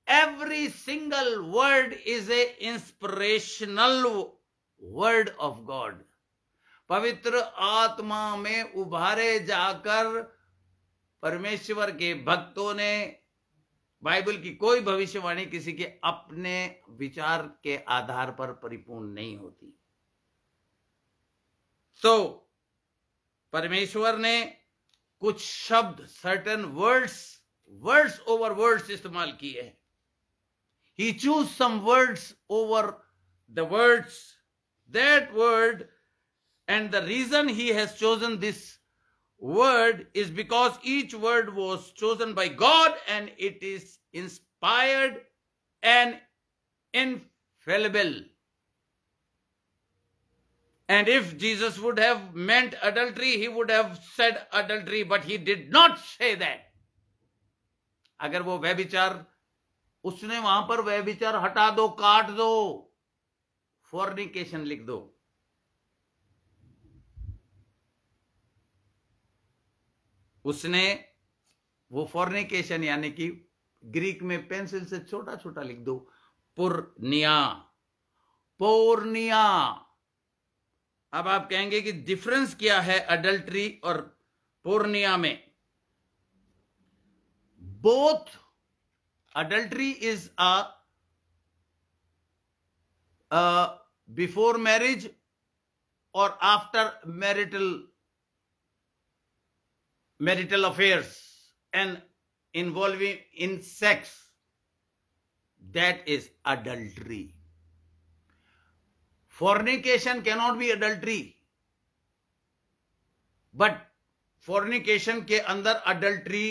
Every single word is a inspirational word of God. पवित्र आत्मा में उभारे जाकर परमेश्वर के भक्तों ने, बाइबल की कोई भविष्यवाणी किसी के अपने विचार के आधार पर परिपूर्ण नहीं होती। तो परमेश्वर ने कुछ शब्द, सर्टेन वर्ड्स ओवर वर्ड्स इस्तेमाल किए हैं। He chose some words over the words, that word, and the reason he has chosen this word is because each word was chosen by God and it is inspired and infallible. And if Jesus would have meant adultery, he would have said adultery, but he did not say that. अगर वो व्यभिचार, उसने वहां पर व्यभिचार हटा दो, काट दो, फॉर्निकेशन लिख दो। उसने वो फॉर्निकेशन यानी कि ग्रीक में पेंसिल से छोटा छोटा लिख दो, पोर्निया, पोर्निया। अब आप कहेंगे कि डिफरेंस क्या है अडल्ट्री और पोर्निया में? Both adultery is before marriage और after marital affairs and involving in sex, that is adultery. Fornication cannot be adultery, but fornication के अंदर adultery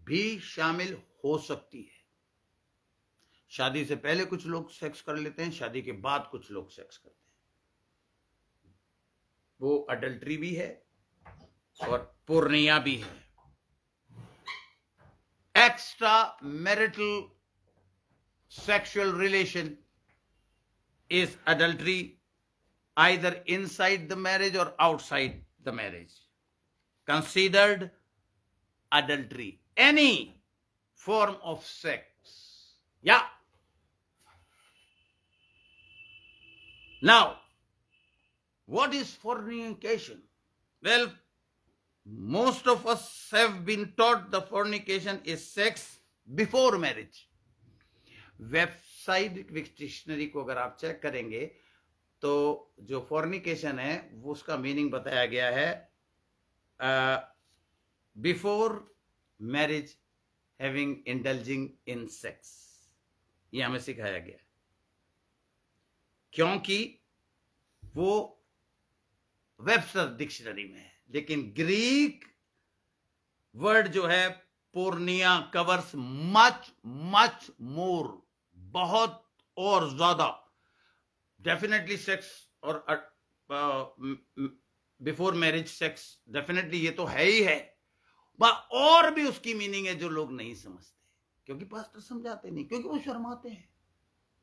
भी शामिल हो सकती है। शादी से पहले कुछ लोग सेक्स कर लेते हैं, शादी के बाद कुछ लोग सेक्स करते हैं, वो अडल्ट्री भी है और पोर्निया भी है। Extra marital sexual relation is adultery, either inside the marriage or outside the marriage, considered adultery. Any form of sex. Yeah. Now, what is fornication? Well, most of us have been taught the fornication is sex before marriage. Website dictionary को अगर आप check करेंगे तो जो fornication है वो उसका meaning बताया गया है before marriage having indulging in sex. ये हमें सिखाया गया क्योंकि वो वेबसाइट डिक्शनरी में है, लेकिन ग्रीक वर्ड जो है पोर्निया कवर्स मच मच मोर, बहुत और ज्यादा। डेफिनेटली सेक्स और बिफोर मैरिज सेक्स डेफिनेटली ये तो है ही है, और भी उसकी मीनिंग है जो लोग नहीं समझते, क्योंकि पास्टर समझाते नहीं, क्योंकि वो शर्माते हैं।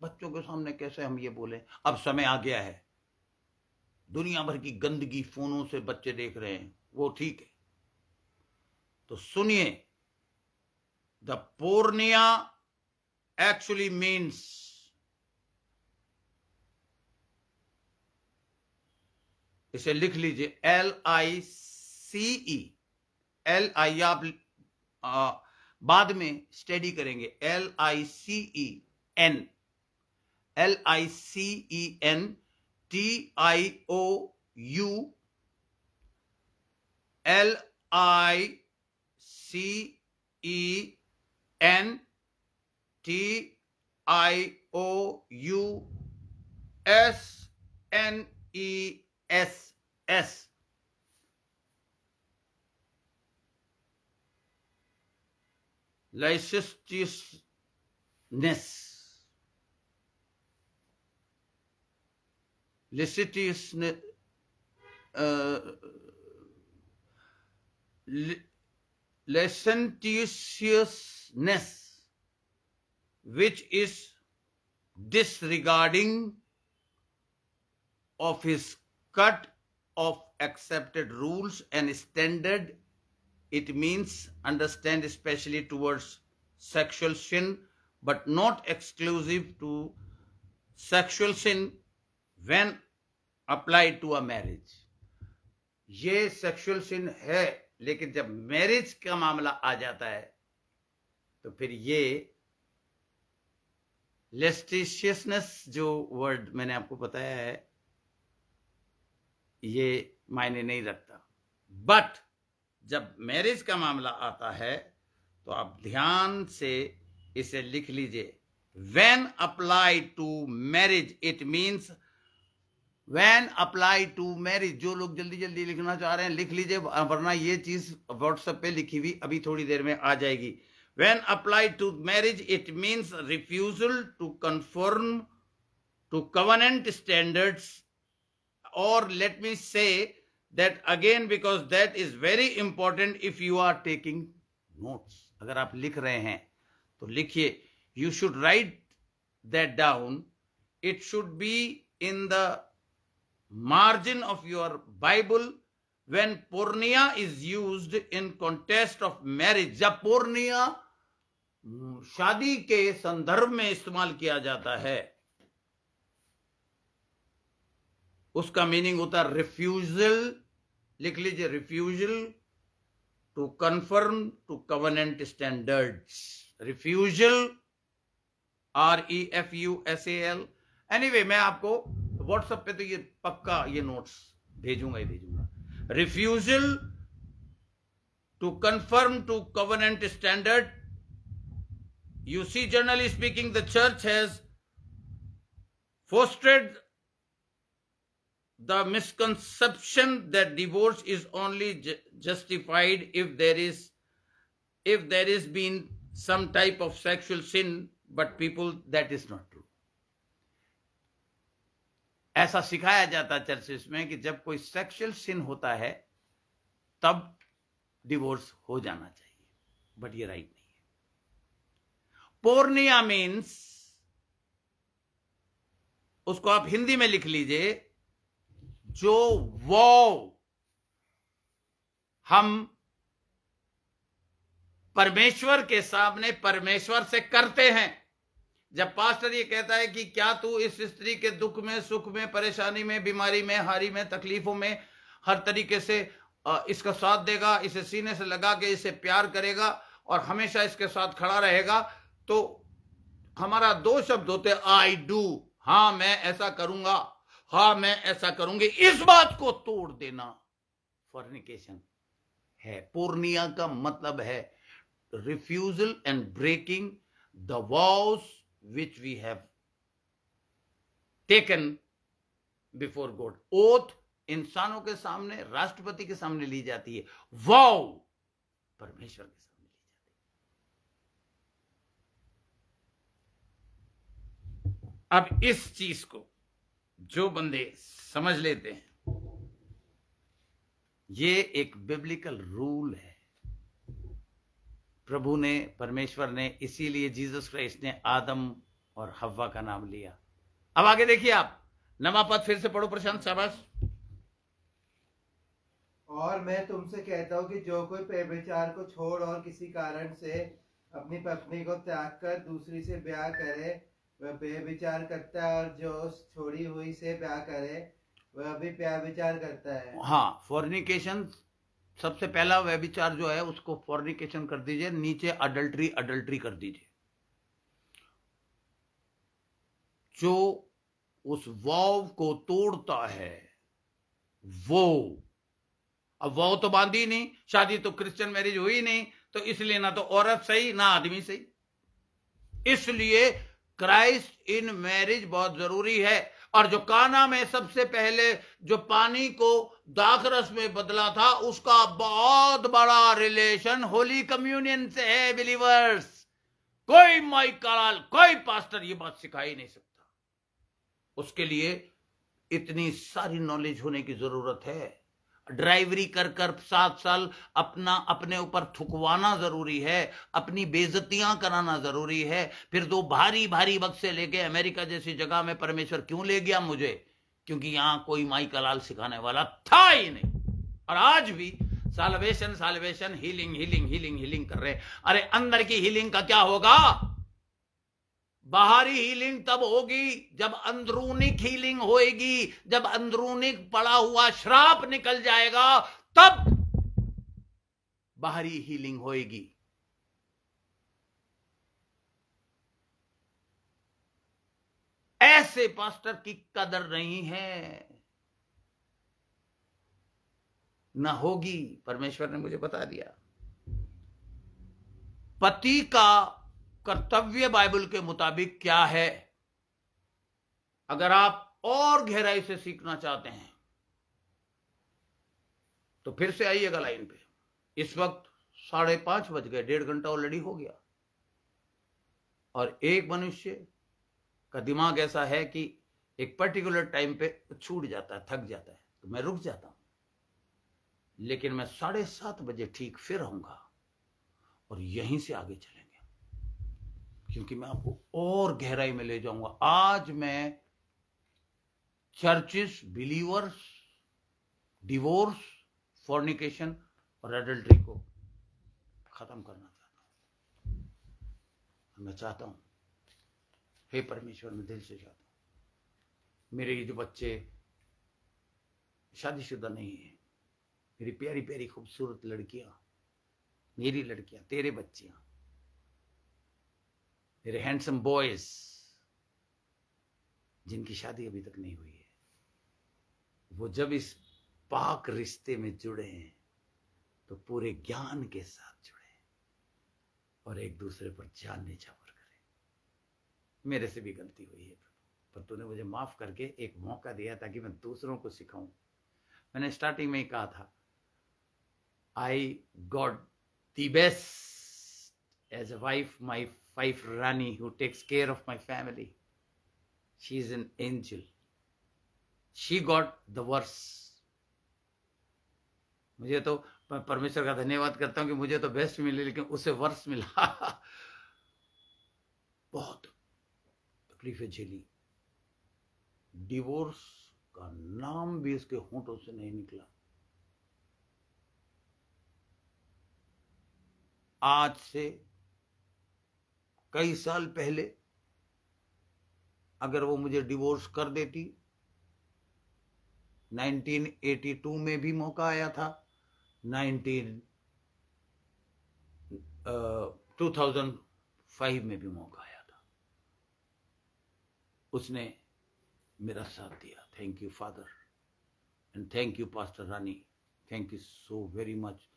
बच्चों के सामने कैसे हम ये बोले? अब समय आ गया है, दुनिया भर की गंदगी फोनों से बच्चे देख रहे हैं, वो ठीक है। तो सुनिए, द पोर्निया actually means इसे लिख लीजिए LICE, LI आप बाद में स्टडी करेंगे, LICEN TIOUNESS. Licentiousness. Licentiousness, which is disregarding of his cut of accepted rules and standard. It means understand especially towards sexual sin, but not exclusive to sexual sin when applied to a marriage. ये sexual सिन है, लेकिन जब marriage का मामला आ जाता है तो फिर ये लेस्टिशियसनेस जो वर्ड मैंने आपको बताया है ये मायने नहीं रखता। बट जब मैरिज का मामला आता है तो आप ध्यान से इसे लिख लीजिए। When applied to marriage, it means when applied to marriage. जो लोग जल्दी जल्दी लिखना चाह रहे हैं लिख लीजिए, वरना ये चीज व्हाट्सएप पे लिखी हुई अभी थोड़ी देर में आ जाएगी। When applied to marriage, it means refusal to conform to covenant standards, or let me say that again because that is very important if you are taking notes. अगर आप लिख रहे हैं तो लिखिए, you should write that down. It should be in the margin of your Bible. When porneia is used in context of marriage, जब पोर्निया शादी के संदर्भ में इस्तेमाल किया जाता है उसका मीनिंग होता है रिफ्यूजल, लिख लीजिए, refusal to confirm to covenant standards, refusal, REFUSAL। Anyway, मैं आपको व्हाट्सएप पे तो ये पक्का ये नोट्स भेजूंगा ही भेजूंगा। Refusal to confirm to covenant standard. You see, generally speaking, the church has fostered the misconception that divorce is only justified if there is been some type of sexual sin, but people, that is not true. ऐसा सिखाया जाता है churches में कि जब कोई sexual सिन होता है तब डिवोर्स हो जाना चाहिए, बट ये राइट नहीं है। पोर्निया मीन्स, उसको आप हिंदी में लिख लीजिए, जो वो हम परमेश्वर के सामने परमेश्वर से करते हैं। जब पास्टर ये कहता है कि क्या तू इस स्त्री के दुख में, सुख में, परेशानी में, बीमारी में, हारी में, तकलीफों में हर तरीके से इसका साथ देगा, इसे सीने से लगा के इसे प्यार करेगा और हमेशा इसके साथ खड़ा रहेगा, तो हमारा दो शब्द होते हैं, आई डू, हां मैं ऐसा करूंगा, हां मैं ऐसा करूंगी। इस बात को तोड़ देना फॉर्निकेशन है। पोर्निया का मतलब है refusal and breaking the vows which we have taken before God. Oath इंसानों के सामने, राष्ट्रपति के सामने ली जाती है, वाव परमेश्वर के सामने ली जाती है। अब इस चीज को जो बंदे समझ लेते हैं, ये एक बिब्लिकल रूल है। प्रभु ने, परमेश्वर ने, इसीलिए जीसस क्राइस्ट ने आदम और हव्वा का नाम लिया। अब आगे देखिए आप, नवा पद फिर से पढ़ो प्रशांत, शाबाश। और मैं तुमसे कहता हूं कि जो कोई व्यभिचार को छोड़ और किसी कारण से अपनी पत्नी को त्याग कर दूसरी से ब्याह करे, वह व्यभिचार करता है, और जो छोड़ी हुई से ब्याह करे वह भी व्यभिचार करता है। हाँ, फॉर्निकेशन, सबसे पहला व्यभिचार जो है उसको फॉर्निकेशन कर दीजिए, नीचे अडल्ट्री, अडल्ट्री कर दीजिए। जो उस वाव को तोड़ता है वो, अब वाव तो बांधी नहीं, शादी तो क्रिश्चियन मैरिज हुई नहीं, तो इसलिए ना तो औरत सही ना आदमी सही। इसलिए क्राइस्ट इन मैरिज बहुत जरूरी है। और जो काना में सबसे पहले जो पानी को दाखरस में बदला था, उसका बहुत बड़ा रिलेशन होली कम्युनियन से है बिलीवर्स। कोई माई कराल, कोई पास्टर ये बात सिखा ही नहीं सकता। उसके लिए इतनी सारी नॉलेज होने की जरूरत है। ड्राइवरी कर 7 साल अपने ऊपर थुकवाना जरूरी है, अपनी बेइज्जतियां कराना जरूरी है। फिर दो भारी भारी वक्त से लेके अमेरिका जैसी जगह में परमेश्वर क्यों ले गया मुझे? क्योंकि यहां कोई माई कलाल सिखाने वाला था ही नहीं। और आज भी salvation salvation, healing healing healing healing कर रहे हैं। अरे अंदर की हीलिंग का क्या होगा? बाहरी हीलिंग तब होगी जब अंदरूनी हीलिंग होएगी। जब अंदरूनी पड़ा हुआ श्राप निकल जाएगा तब बाहरी हीलिंग होएगी। ऐसे पास्टर की कदर नहीं है, ना होगी। परमेश्वर ने मुझे बता दिया। पति का कर्तव्य बाइबल के मुताबिक क्या है? अगर आप और गहराई से सीखना चाहते हैं तो फिर से आइएगा लाइन पे। इस वक्त 5:30 बज गए, 1.5 घंटा ऑलरेडी हो गया। और एक मनुष्य का दिमाग ऐसा है कि एक पर्टिकुलर टाइम पे छूट जाता है, थक जाता है, तो मैं रुक जाता हूं। लेकिन मैं 7:30 बजे ठीक फिर आऊंगा और यहीं से आगे चलेंगे, क्योंकि मैं आपको और गहराई में ले जाऊंगा। आज मैं चर्चिस, बिलीवर्स, डिवोर्स, फॉर्निकेशन और एडल्ट्री को खत्म करना चाहता हूं। मैं चाहता हूं, हे परमेश्वर, मैं दिल से चाहता हूं मेरे ये जो बच्चे शादीशुदा नहीं है। मेरी प्यारी प्यारी खूबसूरत लड़कियां, मेरी लड़कियां, तेरे बच्चियां, मेरे हैंडसम बॉयज जिनकी शादी अभी तक नहीं हुई है, वो जब इस पाक रिश्ते में जुड़े हैं तो पूरे ज्ञान के साथ जुड़े और एक दूसरे पर जान न्यौछावर करें। मेरे से भी गलती हुई है पर तूने मुझे माफ करके एक मौका दिया ताकि मैं दूसरों को सिखाऊं। मैंने स्टार्टिंग में ही कहा था, I got the best as a wife, my wife Rani, who takes care of my family. She is an angel, she got the verse. मुझे तो, मैं परमेश्वर का धन्यवाद करता हूं कि मुझे तो बेस्ट मिले, लेकिन उसे वर्स मिला। बहुत तकलीफें झेली, डिवोर्स का नाम भी उसके होंठों से नहीं निकला। आज से कई साल पहले अगर वो मुझे डिवोर्स कर देती, 1982 में भी मौका आया था, 2005 में भी मौका आया था, उसने मेरा साथ दिया। Thank you father and thank you pastor Rani, thank you so very much.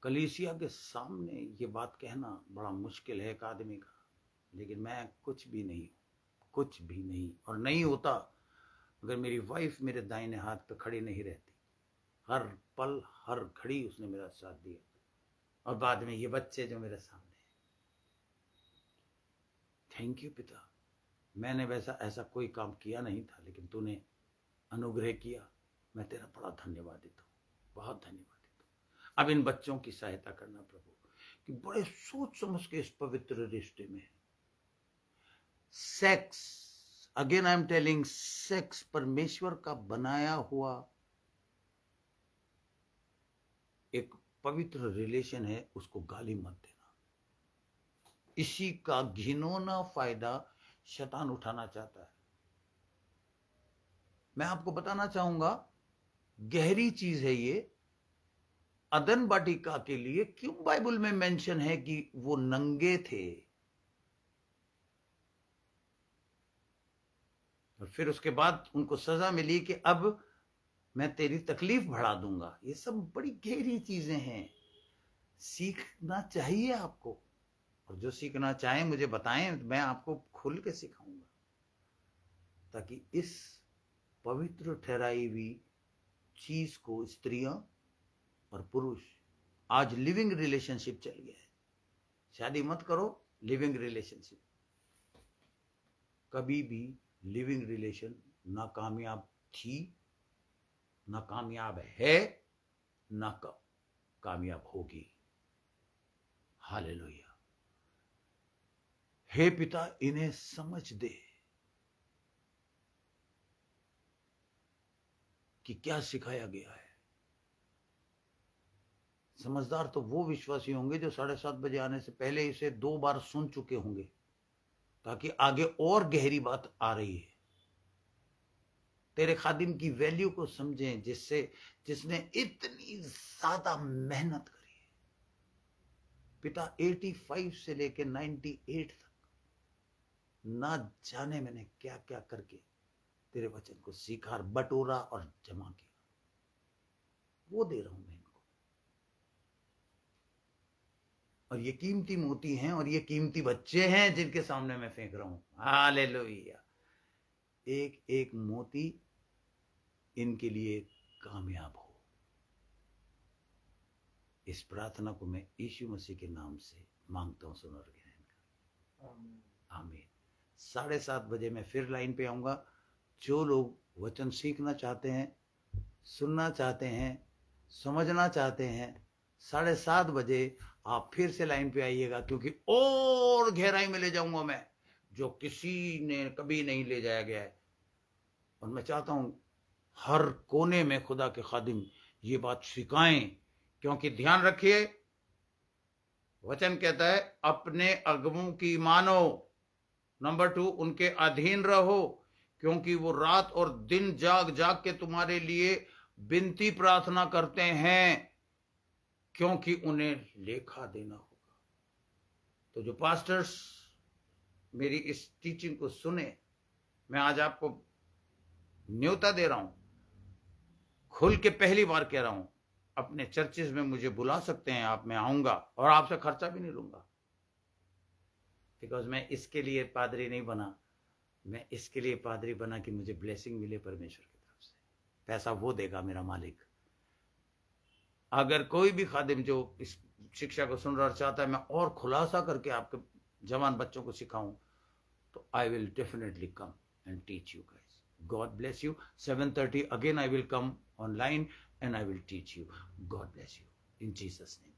कलीसिया के सामने ये बात कहना बड़ा मुश्किल है एक आदमी का, लेकिन मैं कुछ भी नहीं, कुछ भी नहीं, और नहीं होता अगर मेरी वाइफ मेरे दाहिने हाथ पे खड़ी नहीं रहती। हर पल हर घड़ी उसने मेरा साथ दिया, और बाद में ये बच्चे जो मेरे सामने हैं। थैंक यू पिता, मैंने वैसा ऐसा कोई काम किया नहीं था, लेकिन तूने अनुग्रह किया, मैं तेरा बड़ा धन्यवादित हूँ, बहुत धन्यवादित हूँ। अब इन बच्चों की सहायता करना प्रभु, कि बड़े सोच समझ के इस पवित्र रिश्ते में sex, again I am telling, sex परमेश्वर का बनाया हुआ एक पवित्र रिलेशन है, उसको गाली मत देना। इसी का घिनौना फायदा शैतान उठाना चाहता है। मैं आपको बताना चाहूंगा, गहरी चीज है ये। अदन वाटिका के लिए क्यों बाइबल में मेंशन है कि वो नंगे थे, और फिर उसके बाद उनको सजा मिली कि अब मैं तेरी तकलीफ बढ़ा दूंगा। ये सब बड़ी गहरी चीजें हैं, सीखना चाहिए आपको, और जो सीखना चाहें मुझे बताएं, मैं आपको खुल के सिखाऊंगा, ताकि इस पवित्र ठहराई हुई चीज को स्त्रियां और पुरुष, आज लिविंग रिलेशनशिप चल गया है। शादी मत करो, लिविंग रिलेशनशिप। कभी भी लिविंग रिलेशन ना कामयाब थी, ना कामयाब है, ना कामयाब होगी। हालेलुया। हे पिता, इन्हें समझ दे कि क्या सिखाया गया है। समझदार तो वो विश्वासी होंगे जो 7:30 बजे आने से पहले इसे 2 बार सुन चुके होंगे, ताकि आगे और गहरी बात आ रही है। तेरे खादिम की वैल्यू को समझें, जिसने इतनी ज्यादा मेहनत करी है। पिता 85 से लेकर 98 तक ना जाने मैंने क्या क्या करके तेरे वचन को सीखा, बटोरा और जमा किया। वो दे रहा हूं मैं इनको, और ये कीमती मोती हैं, और ये कीमती बच्चे हैं जिनके सामने मैं फेंक रहा हूं। हालेलुया। एक एक मोती इनके लिए कामयाब हो। इस प्रार्थना को मैं यीशु मसीह के नाम से मांगता हूं, सुन और ग्रहण कर। आमीन। 7:30 बजे मैं फिर लाइन पे आऊंगा। जो लोग वचन सीखना चाहते हैं, सुनना चाहते हैं, समझना चाहते हैं, 7:30 बजे आप फिर से लाइन पे आइएगा, क्योंकि और गहराई में ले जाऊंगा मैं, जो किसी ने कभी नहीं ले जाया गया है। और मैं चाहता हूं हर कोने में खुदा के खादिम ये बात सिखाएं, क्योंकि ध्यान रखिए, वचन कहता है अपने अगमों की मानो। नंबर 2, उनके अधीन रहो, क्योंकि वो रात और दिन जाग जाग के तुम्हारे लिए विनती प्रार्थना करते हैं क्योंकि उन्हें लेखा देना होगा। तो जो पास्टर्स मेरी इस टीचिंग को सुने, मैं आज आपको न्योता दे रहा हूं, खुल के पहली बार कह रहा हूं, अपने चर्चेस में मुझे बुला सकते हैं आप, मैं आऊंगा और आपसे खर्चा भी नहीं लूंगा। बिकॉज मैं इसके लिए पादरी नहीं बना, मैं इसके लिए पादरी बना कि मुझे ब्लेसिंग मिले परमेश्वर की तरफ से। पैसा वो देगा मेरा मालिक। अगर कोई भी खादिम जो इस शिक्षा को सुन रहा चाहता है मैं और खुलासा करके आपके जवान बच्चों को सिखाऊं, तो I will definitely come and teach you guys. God bless you. 7:30 again I will come online and I will teach you. God bless you. In Jesus' name.